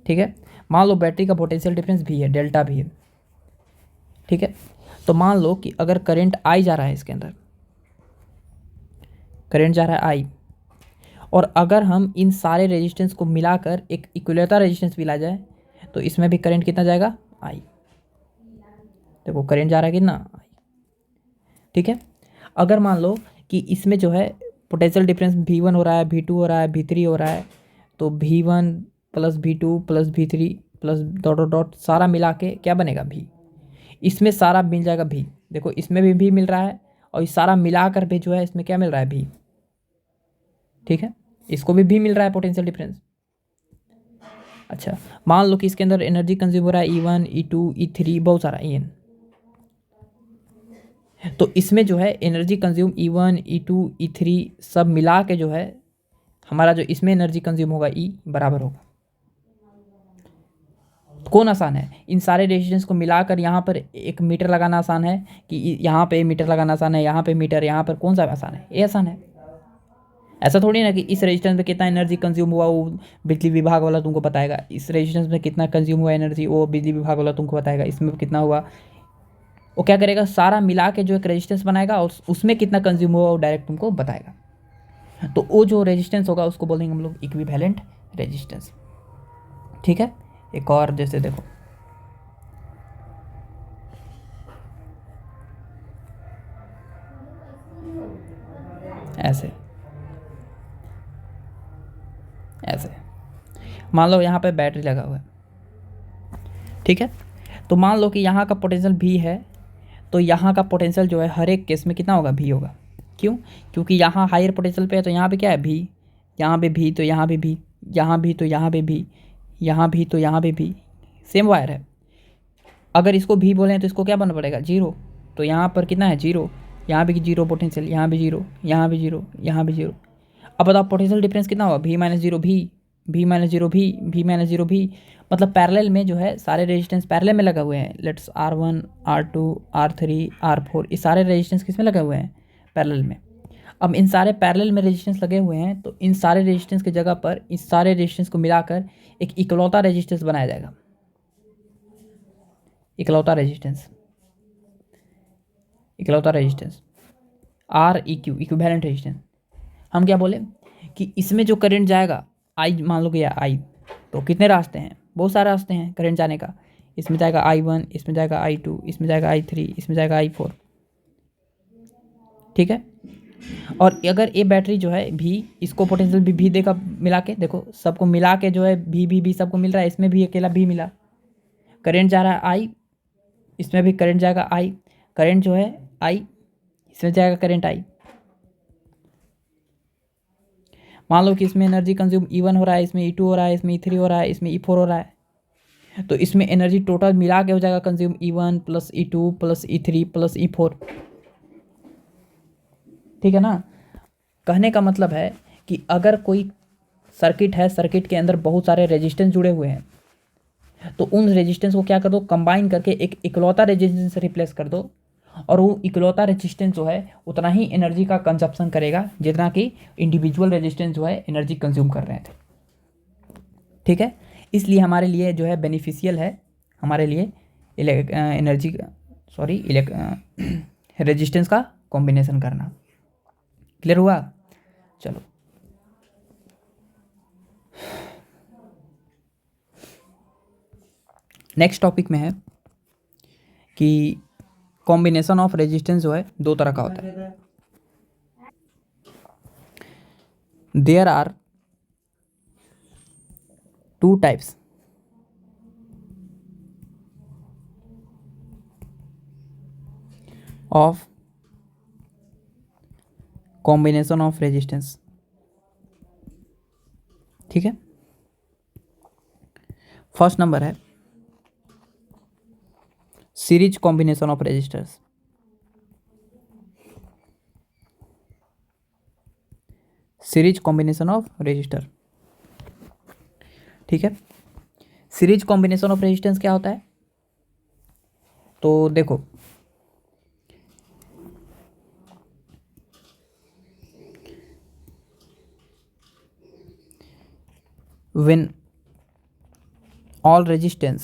ठीक है, मान लो बैटरी का पोटेंशियल डिफरेंस भी है, डेल्टा भी है, ठीक है। तो मान लो कि अगर करंट आई जा रहा है, इसके अंदर करंट जा रहा है आई, और अगर हम इन सारे रेजिस्टेंस को मिलाकर एक इक्विलेटरल रेजिस्टेंस भी ला जाए तो इसमें भी करंट कितना जाएगा, आई। देखो करंट जा रहा है कितना, आई। ठीक है। अगर मान लो कि इसमें जो है पोटेंशियल डिफरेंस V1 हो रहा है, V2 हो रहा है, V3 हो रहा है, तो V1 plus V2 plus V3 plus dot dot dot सारा मिला के क्या बनेगा, V। इसमें सारा मिल जाएगा V। देखो इसमें भी V मिल रहा है और इस सारा मिलाकर भी जो है इसमें क्या मिल रहा है, V। ठीक है, इसको भी V मिल रहा है पोटेंशियल डिफरेंस। अच्छा, मान लो कि इसके अंदर एनर्जी कंज्यूम हो रहा है E1 E2 E3 बहुत सारा EN। तो इसमें जो है energy consume E1 E2 E3 सब मिला के जो है हमारा जो इसमें एनर्जी कंज्यूम होगा E बराबर होगा, कौन आसान है, इन सारे रेजिस्टेंस को मिलाकर यहाँ पर एक मीटर लगाना आसान है कि यहाँ पे मीटर लगाना आसान है, यहाँ पे मीटर, यहाँ पर कौन सा आसान है, ये आसान है। ऐसा थोड़ी ना कि इस रेजिस्टेंस में कितना एनर्जी कंज्यूम हुआ वो बिजली विभाग वाला तुमको बताएगा, इस रेजिस्टेंस में कितना कंज्यूम हुआ एनर्जी वो बिजली विभाग वाला तुमको बताएगा, इसमें कितना हुआ। वो क्या करेगा, सारा मिला के जो एक रेजिस्टेंस बनाएगा और उसमें कितना कंज्यूम हुआ वो डायरेक्ट तुमको बताएगा। तो वो जो रेजिस्टेंस होगा उसको बोलेंगे हम लोग इक्विवेलेंट रेजिस्टेंस। ठीक है। एक और जैसे देखो, ऐसे ऐसे मान लो यहाँ पे बैटरी लगा हुआ है, ठीक है। तो मान लो कि यहाँ का पोटेंशियल भी है, तो यहाँ का पोटेंशियल जो है हर एक केस में कितना होगा, भी होगा। क्यों, क्योंकि यहाँ हायर पोटेंशियल पे है तो यहाँ पे क्या है, भी, यहाँ पे भी, तो यहाँ पे भी, यहाँ भी तो यहाँ पे भी, यहाँ भी तो यहाँ पे भी, सेम वायर है। अगर इसको भी बोलें तो इसको क्या बनना पड़ेगा, जीरो। तो यहाँ पर कितना है, जीरो, यहाँ भी जीरो पोटेंशियल, यहाँ भी जीरो, यहाँ भी जीरो, यहाँ भी जीरो। अब बताओ पोटेंशियल डिफरेंस कितना होगा, भी माइनस जीरो भी माइनस जीरो भी माइनस जीरो भी। मतलब पैरेलल में जो है सारे रेजिस्टेंस पैरेलल में लगे हुए हैं। Let's R1 R2 R3 R4, ये सारे रेजिस्टेंस किस में लगे हुए हैं, पैरेलल में। अब इन सारे पैरेलल में रेजिस्टेंस लगे हुए हैं तो इन सारे रेजिस्टेंस की जगह पर इस सारे रेजिस्टेंस को मिलाकर एक इकलौता रेजिस्टेंस बनाया जाएगा, इकलौता रेजिस्टेंस, इकलौता रेजिस्टेंस REQ, इक्विवेलेंट रेजिस्टेंस। हम क्या बोले कि इसमें जो करंट जाएगा आई, मान लो कि आई, तो कितने रास्ते हैं, बहुत सारे रास्ते हैं करंट जाने का। इसमें जाएगा I1, इसमें जाएगा I2, इसमें जाएगा I3, इसमें जाएगा I4। ठीक है। और अगर ये बैटरी जो है भी, इसको पोटेंशियल भी देगा मिला के, देखो सबको मिला के जो है भी सबको मिल रहा है, इसमें भी अकेला भी मिला। करंट जा रहा है आई, इसमें भी करंट जाएगा आई, करंट जो है आई, इसमें जाएगा करंट आई। मान लो कि इसमें एनर्जी कंज्यूम E1 हो रहा है, इसमें E2 हो रहा है, इसमें E3 हो रहा है, इसमें E4 हो रहा है, तो इसमें एनर्जी टोटल मिला के हो जाएगा consume E1 plus E2 plus E3 plus E4। ठीक है ना। कहने का मतलब है कि अगर कोई सर्किट है, सर्किट के अंदर बहुत सारे रेजिस्टेंस जुड़े हुए हैं, तो उन रेजिस्टेंस को क्या कर दो, कंबाइन करके एक इकलौता रेजिस्टेंस से रिप्लेस कर दो, और वो इकलौता रेजिस्टेंस जो है उतना ही एनर्जी का कंजप्शन करेगा जितना कि इंडिविजुअल रेजिस्टेंस जो है एनर्जी कंज्यूम कर रहे थे। ठीक है। इसलिए हमारे लिए जो है बेनिफिशियल है, हमारे लिए एनर्जी सॉरी रेजिस्टेंस का कॉम्बिनेशन करना। क्लियर हुआ। चलो नेक्स्ट टॉपिक में है कि कॉम्बिनेशन ऑफ रेजिस्टेंस जो है दो तरह का होता है। There are two types of combination of resistance. ठीक है। फर्स्ट नंबर है series combination of resistors. Series combination of resistor. ठीक है। सीरीज कॉम्बिनेशन ऑफ रेजिस्टेंस क्या होता है, तो देखो when all resistance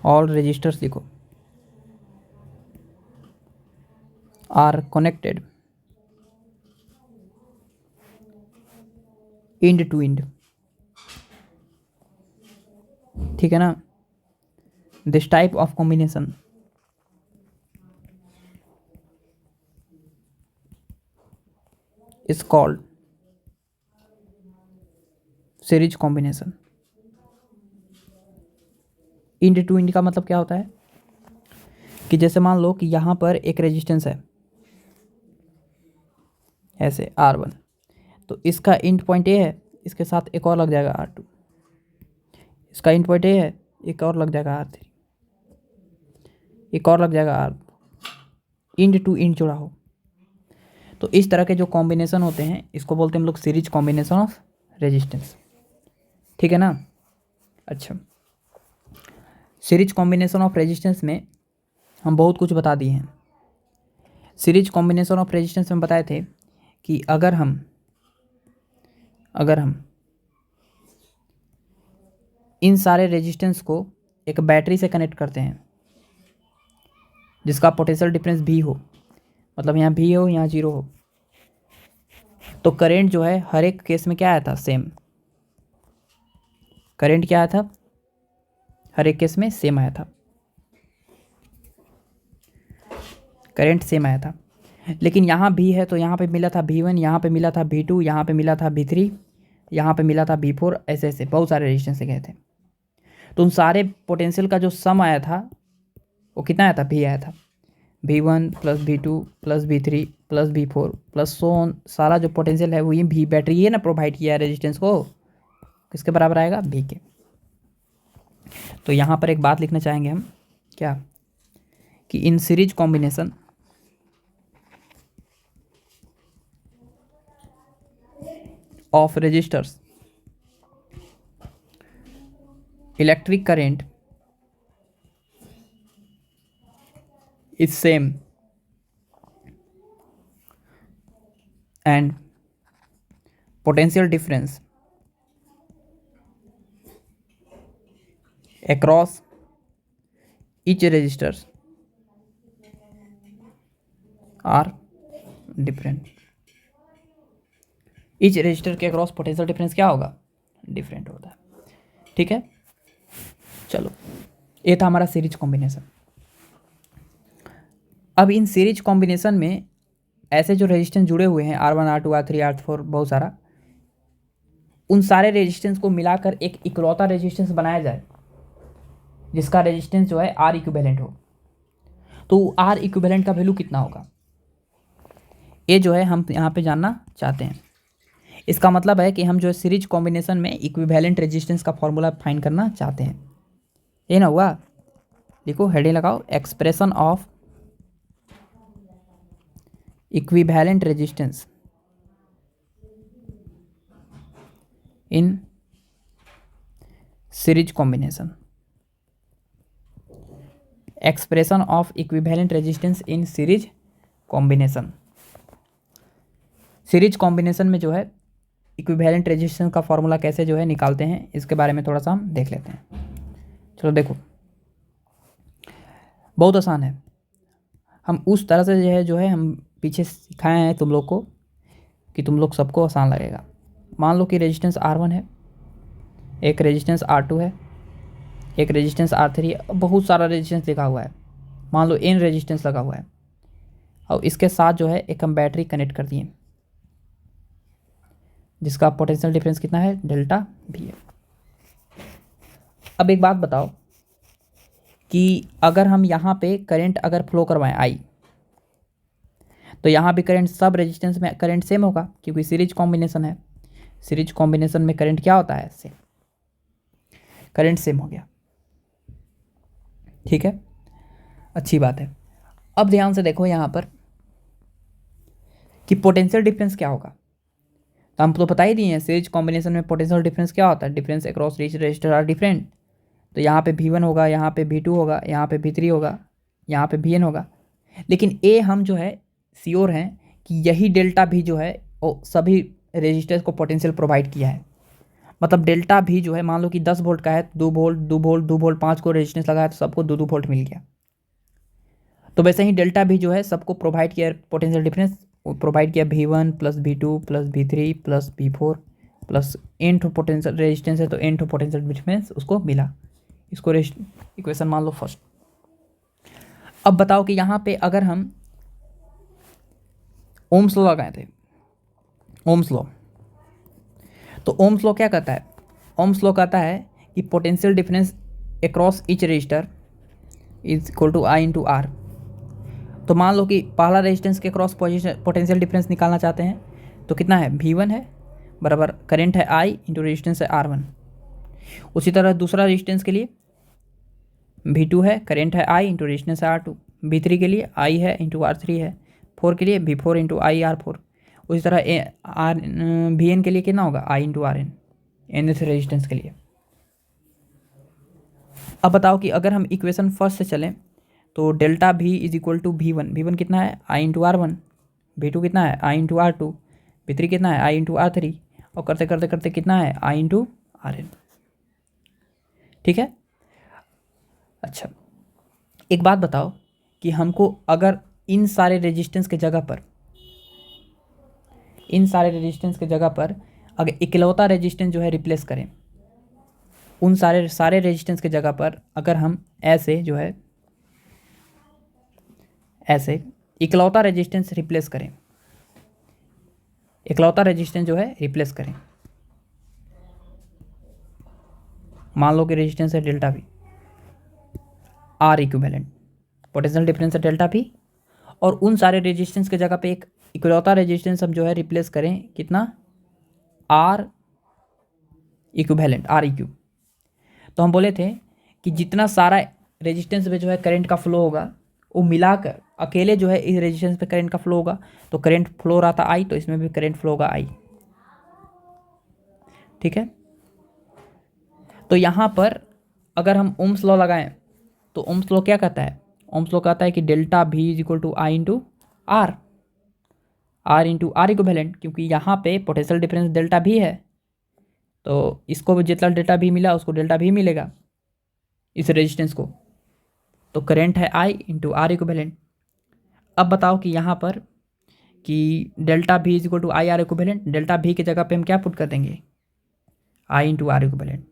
all resistors लिखो are connected end to end, ठीक है ना। This type of combination is called series combination. End to end का मतलब क्या होता है कि जैसे मान लो कि यहाँ पर एक रेजिस्टेंस है ऐसे R1, तो इसका इंड पॉइंट ए है, इसके साथ एक और लग जाएगा R2, इसका इंड पॉइंट ए है, एक और लग जाएगा R3, एक और लग जाएगा R, इंड टू इंड जुड़ा हो। तो इस तरह के जो कॉम्बिनेशन होते हैं इसको बोलते हैं हम लोग सीरीज कॉम्बिनेशन ऑफ रेजिस्टेंस, ठीक है ना। अच्छा, सीरीज कॉम्बिनेशन ऑफ रेजिस्टेंस में हम बहुत कुछ बता दिए हैं। सीरीज कॉम्बिनेशन ऑफ रेजिस्टेंस में बताए थे कि अगर हम इन सारे रेजिस्टेंस को एक बैटरी से कनेक्ट करते हैं जिसका पोटेंशियल डिफरेंस भी हो, मतलब यहाँ भी हो यहाँ जीरो हो, तो करेंट जो है हर एक केस में क्या आया था, सेम। करेंट क्या आया था, हर एक केस में सेम आया था, करेंट सेम आया था। लेकिन यहाँ भी है तो यहाँ पे मिला था V1, यहाँ पे मिला था V2, यहाँ पे मिला था V3, यहाँ पे मिला था V4, ऐसे ऐसे बहुत सारे रेजिस्टेंस गए थे। तो उन सारे पोटेंशियल का जो सम आया था वो कितना आया था, V आया था। V1 plus V2 plus V3 plus V4 plus so on, सारा जो पोटेंशियल है वो ये भी बैटरी है ना प्रोवाइड किया है रेजिस्टेंस को, किसके बराबर आएगा, V के। तो यहाँ पर एक बात लिखना चाहेंगे हम, क्या कि in series combination of resistors electric current is same and potential difference across each resistors are different। each resistor के अक्रॉस पोटेंशियल डिफरेंस क्या होगा, डिफरेंट होता है, ठीक है। चलो, ये था हमारा सीरीज कॉम्बिनेशन। अब इन सीरीज कॉम्बिनेशन में ऐसे जो रेजिस्टेंस जुड़े हुए हैं R1 R2 R3 R4 बहुत सारा, उन सारे रेजिस्टेंस को मिलाकर एक इकलौता रेजिस्टेंस बनाया जाए जिसका रेजिस्टेंस जो है R इक्विवेलेंट हो। तो R इक्विवेलेंट का वैल्यू कितना होगा, ये जो है हम यहाँ पे जानना चाहते हैं। इसका मतलब है कि हम जो है सीरीज कॉम्बिनेशन में इक्विवेलेंट रेजिस्टेंस का फॉर्मूला फाइंड करना चाहते हैं। ये ना हुआ, लिखो हेडिंग लगाओ, expression of equivalent resistance in series combination. Expression of equivalent resistance in series combination. Series combination में जो है इक्विवेलेंट रेजिस्टेंस का फॉर्मूला कैसे जो है निकालते हैं, इसके बारे में थोड़ा सा हम देख लेते हैं। चलो देखो, बहुत आसान है। हम उस तरह से जो है हम पीछे सिखाए हैं तुम लोग को कि तुम लोग सबको आसान लगेगा। मान लो कि रेजिस्टेंस R1 है, एक रेजिस्टेंस R2 है, एक रेजिस्टेंस R3 है, बहुत सारा रेजिस्टेंस लिखा हुआ है, मान लो N रेजिस्टेंस लगा हुआ है, और इसके साथ जो है एक हम बैटरी कनेक्ट कर दिए जिसका पोटेंशियल डिफरेंस कितना है, डेल्टा V है। अब एक बात बताओ कि अगर हम यहाँ पे करंट अगर फ्लो करवाएं I, तो यहाँ भी करंट सब रेजिस्टेंस में करंट सेम होगा क्योंकि सीरीज कॉम्बिनेशन है। सीरीज कॉम्बिनेशन में करंट क्या होता है, सेम, करंट सेम हो गया, ठीक है, अच्छी बात है। अब ध्यान से देखो यहाँ पर कि पोटेंशियल डिफरेंस क्या होगा। तो हम तो बता ही दिए हैं सीरीज कॉम्बिनेशन में पोटेंशियल डिफरेंस क्या होता है, difference across each resistor are different. तो यहाँ पे V1 होगा, यहाँ पे V2 होगा, यहाँ पे V3 होगा, यहाँ पे Vn होगा। लेकिन ए हम जो है श्योर हैं कि यही डेल्टा भी जो है वो सभी रेजिस्टर्स को पोटेंशियल प्रोवाइड किया है। मतलब डेल्टा भी जो है, मान लो कि 10 वोल्ट का है, 2 वोल्ट 2 वोल्ट 2 वोल्ट 5 को रेजिस्टेंस लगाया तो सबको 2 2 वोल्ट मिल गया। तो वैसे ही डेल्टा भी जो है सबको प्रोवाइड किया पोटेंशियल डिफरेंस, प्रोवाइड किया V1 plus V2 plus V3 plus V4 plus n to potential resistance है तो n टू पोटेंशियल डिफरेंस उसको मिला। इसको इक्वेशन मान लो फर्स्ट। अब बताओ कि यहाँ पे अगर हम ओम्स लॉ लगाए थे, ओम्स लॉ, तो ओम्स लॉ क्या कहता है? ओम्स लॉ कहता है कि potential difference across each resistor is equal to I into R. तो मान लो कि पहला रेजिस्टेंस के क्रॉस पोटेंशियल डिफरेंस निकालना चाहते हैं तो कितना है? V1 है बराबर करंट है I इंटू रेजिस्टेंस है R1। उसी तरह दूसरा रेजिस्टेंस के लिए V2 है, करंट है I इंटू रेजिस्टेंस है R2। V3 के लिए I है इंटू R3 है। 4 के लिए V4 इंटू I R4। उसी तरह Vn के लिए कितना होगा? I into Rn, nth resistance के लिए। अब बताओ कि अगर हम इक्वेशन फर्स्ट से चलें तो delta V is equal to V1। V1 कितना है? I into R1। V2 कितना है? I into R2। V3 कितना है? I into R3। और करते करते करते कितना है? I into Rn। ठीक है। अच्छा, एक बात बताओ कि हमको अगर इन सारे रेजिस्टेंस के जगह पर अगर इकलौता रेजिस्टेंस जो है रिप्लेस करें, उन सारे रेजिस्टेंस के जगह पर अगर हम ऐसे जो है ऐसे इकलौता रेजिस्टेंस रिप्लेस करें, इकलौता रेजिस्टेंस जो है रिप्लेस करें, मान लो कि रेजिस्टेंस है delta V, R equivalent, potential difference है डेल्टा V, और उन सारे रेजिस्टेंस के जगह पे एक इकलौता रेजिस्टेंस हम जो है रिप्लेस करें, कितना? R equivalent, R eq. तो हम बोले थे कि जितना सारा रेजिस्टेंस में जो है करंट का फ्लो होगा वो मिलाकर अकेले जो है इस रेजिस्टेंस पे करंट का फ्लो होगा, तो करंट फ्लो रहा था I, तो इसमें भी करंट फ्लो होगा I। ठीक है। तो यहाँ पर अगर हम ओम्स लॉ लगाएं तो ओम्स लॉ क्या कहता है? ओम्स लॉ कहता है कि delta V is equal to I into R, R into R equivalent, क्योंकि यहाँ पे पोटेंशियल डिफरेंस डेल्टा V है तो इसको भी जितना डेल्टा V मिला उसको डेल्टा V मिलेगा इस रेजिस्टेंस को, तो करंट है I इंटू आर इक्विवेलेंट। अब बताओ कि यहाँ पर कि delta V is equal to I R equivalent, delta V की जगह पे हम क्या पुट कर देंगे? I into R equivalent.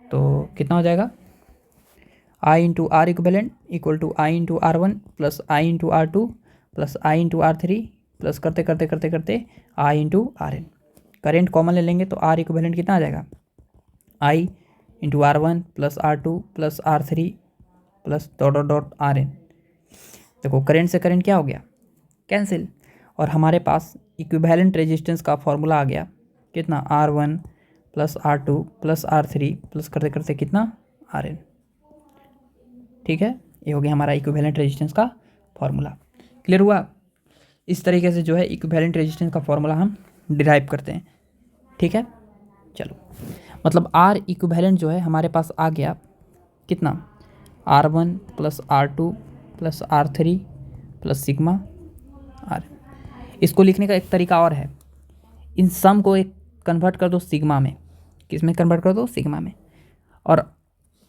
तो कितना हो जाएगा? I into R equivalent equal to I into R1 plus I into R2 plus I into R3 plus करते करते करते करते I into Rn। Current common ले लेंगे तो R इक्विवेलेंट कितना आ जाएगा? I into R1 plus R2 plus R3 plus dot dot dot Rn। देखो करेंट से करेंट क्या हो गया? कैंसिल। और हमारे पास इक्विवेलेंट रेजिस्टेंस का फॉर्मूला आ गया, कितना? R1 plus R2 plus R3 plus करते करते कितना? Rn। ठीक है, ये हो गया हमारा इक्विवेलेंट रेजिस्टेंस का फॉर्मूला। क्लियर हुआ? इस तरीके से जो है इक्विवेलेंट रेजिस्टेंस का फॉर्मूला हम डिराइव करते हैं। ठीक है, चलो, मतलब R इक्विवेलेंट जो है हमारे पास आ गया कितना? R1 plus R2 plus R3 plus sigma R। इसको लिखने का एक तरीका और है, इन सम को एक कन्वर्ट कर दो सिग्मा में। किस में कन्वर्ट कर दो? सिग्मा में। और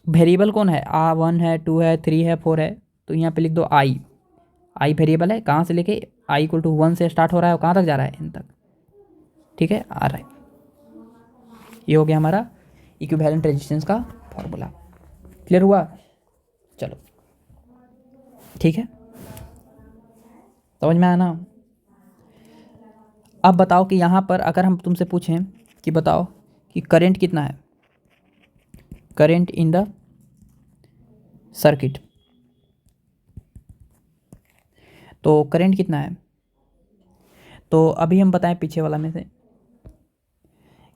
वेरिएबल कौन है? R1 है, 2 है, 3 है, 4 है, तो यहाँ पे लिख दो I। I वेरिएबल है, कहाँ से लेके? I इक्वल टू 1 से स्टार्ट हो रहा है और कहाँ तक जा रहा है? n तक। ठीक है, आ रहा है। ये हो गया हमारा इक्विवेलेंट रेजिस्टेंस का फॉर्मूला। क्लियर हुआ? चलो, ठीक है, समझ में आया ना? अब बताओ कि यहाँ पर अगर हम तुमसे पूछें कि बताओ कि करंट कितना है, करंट इन द सर्किट, तो करंट कितना है? तो अभी हम बताएं पीछे वाला में से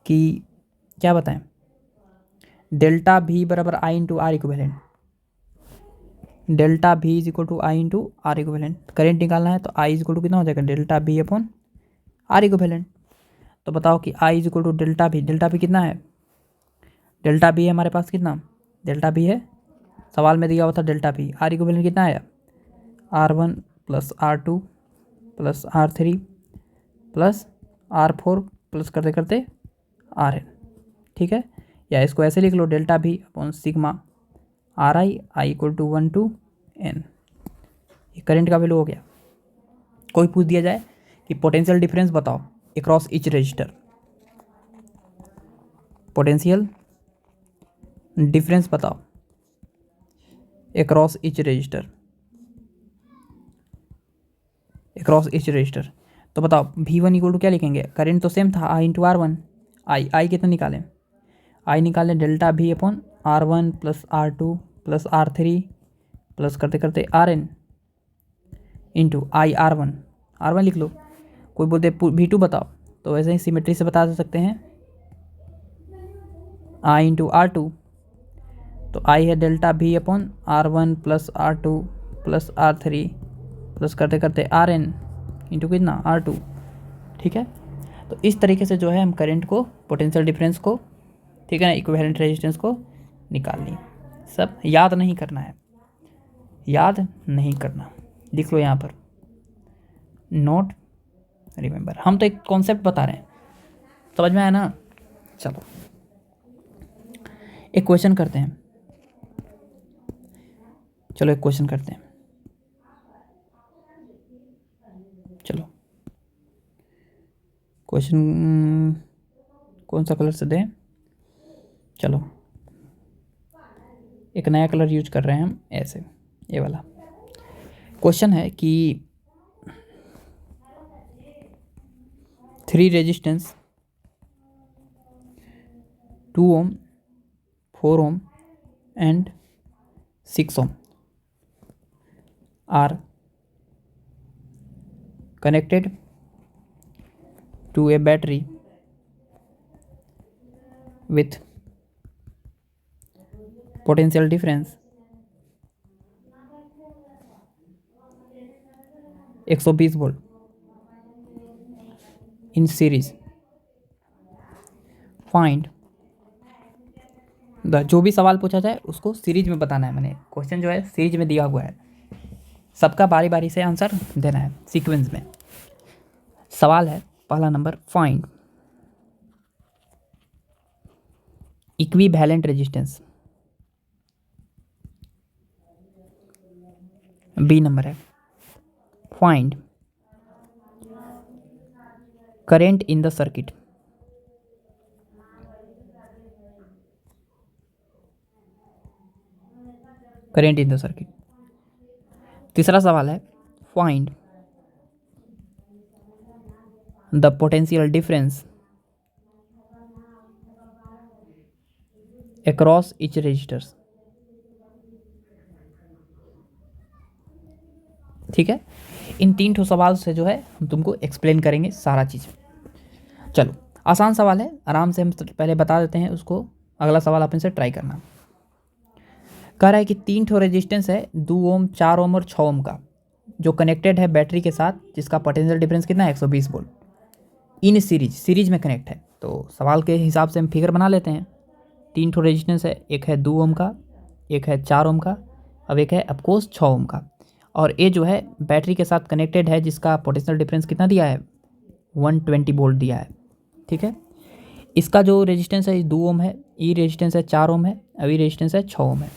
कि क्या बताएं? डेल्टा V बराबर I into R equivalent, delta V is equal to I into R equivalent. Current निकालना है तो I इज इक्वल टू कितना हो जाएगा? Delta V upon R equivalent. तो बताओ कि I is equal to delta V, delta V कितना है? डेल्टा V है हमारे पास कितना? डेल्टा V है, सवाल में दिया हुआ था डेल्टा V। आर इक्विवेलेंट कितना आया? R1 plus R2 plus R3 plus R4 plus करते करते Rn। ठीक ठीक है, या इसको ऐसे लिख लो डेल्टा भी upon sigma R I I equal to 1 to n। ये करंट का वैल्यू हो गया। कोई पूछ दिया जाए कि पोटेंशियल डिफरेंस बताओ across each resistor, potential difference बताओ across each resistor, across each resistor, तो बताओ V1 इक्वल टू क्या लिखेंगे, करंट तो सेम था I इंटू R1, आई कितना निकालें, आई निकालें delta V upon R1 plus R2 plus R3 plus करते करते RN इंटू R1 लिख लो। कोई बोलते V2 बताओ, तो वैसे ही सिमेट्री से बता सकते हैं I इंटू R2, तो I है delta V upon R1 plus R2 plus R3 plus करते करते RN इंटू कितना R2, ठीक है। तो इस तरीके से जो है हम करंट को, पोटेंशियल डिफरेंस को, ठीक है ना, इक्विवेलेंट रेजिस्टेंस को निकाल ली। सब याद नहीं करना है, याद नहीं करना, लिख लो यहाँ पर, नोट रिमेंबर। हम तो एक कॉन्सेप्ट बता रहे हैं, समझ में आया ना। चलो एक क्वेश्चन करते हैं, चलो एक क्वेश्चन करते हैं, चलो क्वेश्चन कौन सा कलर से दें, चलो एक नया कलर यूज कर रहे हैं हम, ऐसे ये वाला। क्वेश्चन है कि 3 resistance 2 ohm 4 ohm and 6 ohm are connected to a battery with potential difference 120 volt in series, find the, जो भी सवाल पूछा जाए उसको सीरीज में बताना है। मैंने क्वेश्चन जो है सीरीज में दिया हुआ है, सबका बारी बारी से आंसर देना है सीक्वेंस में। सवाल है पहला number, find equivalent resistance. B number है, find current in the circuit. Current in the circuit. तीसरा सवाल है, find the potential difference across each resistors. ठीक है, इन 3 सवाल से जो है हम तुमको एक्सप्लेन करेंगे सारा चीज़। चलो आसान सवाल है, आराम से हम पहले बता देते हैं उसको, अगला सवाल अपने से ट्राई करना। कह रहा है कि 3 रेजिस्टेंस है 2 ओम 4 ओम और 6 ओम का, जो कनेक्टेड है बैटरी के साथ, जिसका पोटेंशियल डिफरेंस कितना है 120 वोल्ट, इन सीरीज में कनेक्ट है। तो सवाल के हिसाब से हम फिगर बना लेते हैं। 3 रेजिस्टेंस है, एक है 2 ओम का, एक है 4 ओम का, अब एक है अफकोर्स 6 ओम का, और ये जो है बैटरी के साथ कनेक्टेड है, जिसका पोटेंशियल डिफरेंस कितना दिया है 120 वोल्ट दिया है। ठीक है, इसका जो रेजिस्टेंस है 2 ओम है, ये रेजिस्टेंस है 4 ओम है, अब ये रेजिस्टेंस है 6 ओम है।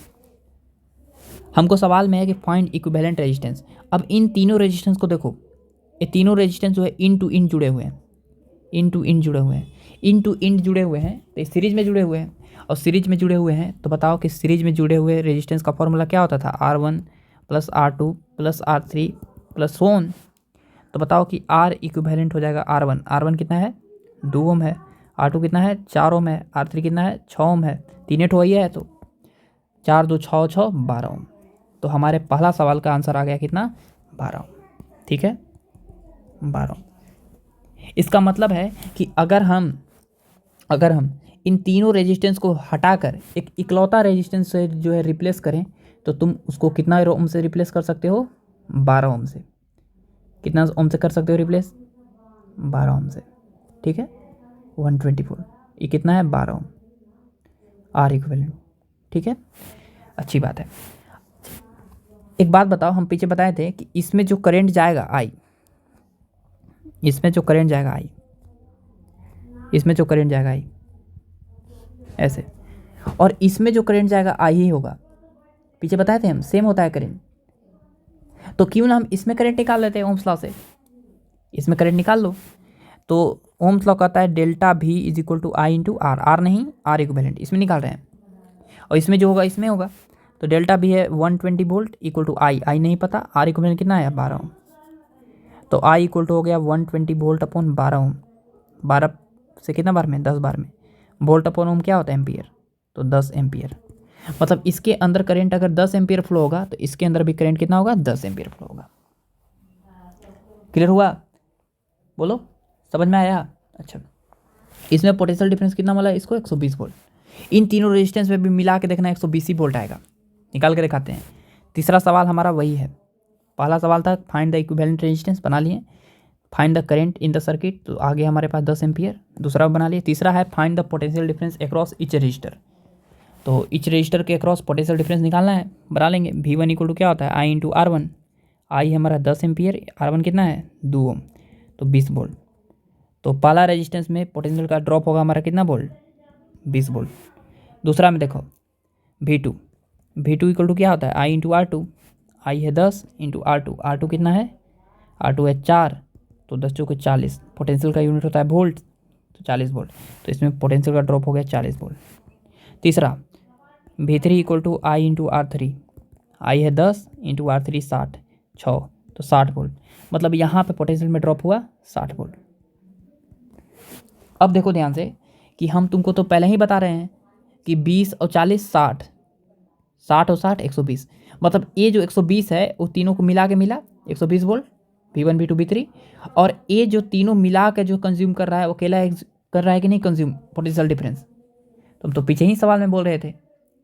हमको सवाल में है कि फाइंड इक्विवेलेंट रेजिस्टेंस। अब इन तीनों रेजिस्टेंस को देखो, ये तीनों रेजिस्टेंस जो है इन टू इन जुड़े हुए हैं, इन टू इन जुड़े हुए हैं, इन टू इन जुड़े हुए हैं, तो सीरीज में जुड़े हुए हैं। और सीरीज में जुड़े हुए हैं तो बताओ कि सीरीज में जुड़े हुए रेजिस्टेंस का फॉर्मूला क्या होता था, R1 plus R2 plus R3 plus so on. तो बताओ कि R इक्विवेलेंट हो जाएगा R1, R1 कितना है 2 ओम है, R2 कितना है 4 ओम है, R3 कितना है 6 ओम है, 3 ठो है, तो 4 2 6 6 12 ओम। तो हमारे पहला सवाल का आंसर आ गया कितना 12 ओम। ठीक है, 12 ओम। इसका मतलब है कि अगर हम इन तीनों रेजिस्टेंस को हटाकर एक इकलौता रेजिस्टेंस से जो है रिप्लेस करें, तो तुम उसको कितना ओम से रिप्लेस कर सकते हो 12 ओम से। कितना ओम से कर सकते हो रिप्लेस 12 ओम से। ठीक है, 124, ये कितना है 12 ओम, आर इक्विवेलेंट। ठीक है, अच्छी बात है। एक बात बताओ, हम पीछे बताए थे कि इसमें जो करंट जाएगा आई, इसमें जो करंट जाएगा आई, इसमें जो करंट जाएगा आई, ऐसे, और इसमें जो करंट जाएगा आई ही होगा। पीछे बताए थे हम, सेम होता है करंट। तो क्यों ना हम इसमें करंट निकाल लेते हैं ओम्स लॉ से, इसमें करंट निकाल लो। तो ओम्स लॉ कहता है डेल्टा भी is equal to I into R, R नहीं आर इक्विवेलेंट, इसमें निकाल रहे हैं, और इसमें जो होगा इसमें होगा। तो डेल्टा भी है 120 वोल्ट इक्वल टू आई, आई नहीं पता, आर इक्विवेलेंट कितना है 12 ओम। तो आई इक्वल टू हो गया 120 वोल्ट अपॉन 12 ओम, 12 से कितना बार में 10 बार में, वोल्ट अपॉन ओम क्या होता है एम्पियर, तो 10 एम्पियर। मतलब इसके अंदर करंट अगर 10 एम्पियर फ्लो होगा तो इसके अंदर भी करंट कितना होगा 10 एम्पियर फ्लो होगा। क्लियर हुआ, बोलो समझ में आया। अच्छा, इसमें पोटेंशियल डिफरेंस कितना मिला इसको 120 वोल्ट। इन तीनों रेजिस्टेंस में भी मिला के देखना 120 वोल्ट आएगा, निकाल के दिखाते हैं। तीसरा सवाल हमारा वही है, पहला सवाल था फाइंड द इक्विवेलेंट रेजिस्टेंस, बना लिए। Find the current in the circuit, तो आगे हमारे पास 10 एम्पियर, दूसरा बना लिए। तीसरा है find the potential difference across each resistor, तो ईच रजिस्टर के अक्रॉस पोटेंशियल डिफरेंस निकालना है, बना लेंगे। V1 इक्वल टू क्या होता है आई इंटू R1, आई हमारा 10 एम्पियर, R1 कितना है 2 ओम, तो 20 वोल्ट। तो पहला रेजिस्टेंस में पोटेंशियल का ड्रॉप होगा हमारा कितना वोल्ट 20 वोल्ट। दूसरा में देखो V2, V2 इक्वल टू क्या होता है आई इंटू R2, आई है 10 इंटू R2, R2 कितना है R2 है 4, तो 10 चौके 40, पोटेंशियल का यूनिट होता है वोल्ट, तो 40 वोल्ट, तो इसमें पोटेंशियल का ड्रॉप हो गया 40 वोल्ट। तीसरा V3 equal to I into R3, I है 10 इंटू R3 60, 6, तो 60 वोल्ट, मतलब यहाँ पे पोटेंशियल में ड्रॉप हुआ 60 वोल्ट। अब देखो ध्यान से कि हम तुमको तो पहले ही बता रहे हैं कि 20 और 40 60, 60 और 60 120, मतलब ये जो 120 है वो तीनों को मिला के मिला 120 वोल्ट, V1 V2 V3, और ये जो तीनों मिला के जो कंज्यूम कर रहा है वो अकेला कर रहा है कि नहीं कंज्यूम पोटेंशियल डिफरेंस। तुम तो पीछे ही सवाल में बोल रहे थे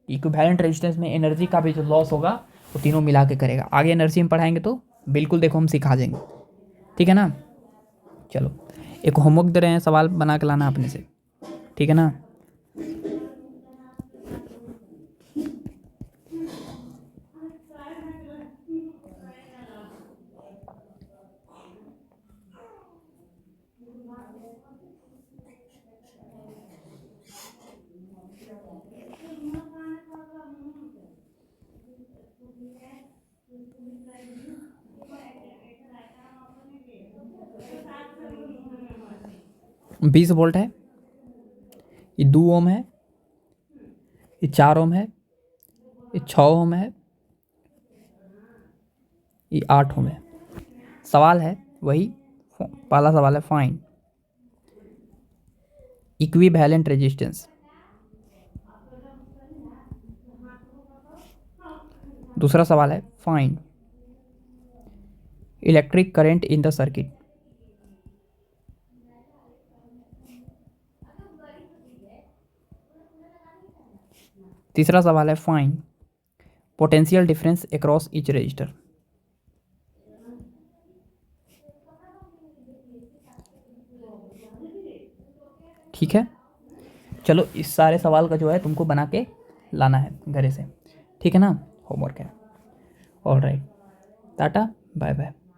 इक्विवेलेंट रेजिस्टेंस में एनर्जी का भी जो लॉस होगा वो तीनों मिला के करेगा। आगे एनर्जी में पढ़ाएंगे तो बिल्कुल देखो हम सिखा देंगे, ठीक है ना। चलो एक होमवर्क दे रहे हैं, सवाल बना के लाना अपने से, ठीक है ना। बीस वोल्ट है, ये 2 ओम है, ये 4 ओम है, ये 6 ओम है, ये 8 ओम है। सवाल है वही, पहला सवाल है फाइंड इक्विवेलेंट रेजिस्टेंस, दूसरा सवाल है find electric current in the circuit, तीसरा सवाल है find potential difference across each register. ठीक है, चलो इस सारे सवाल का जो है तुमको बना के लाना है घर से, ठीक है ना, होमवर्क है। Alright, tata bye bye.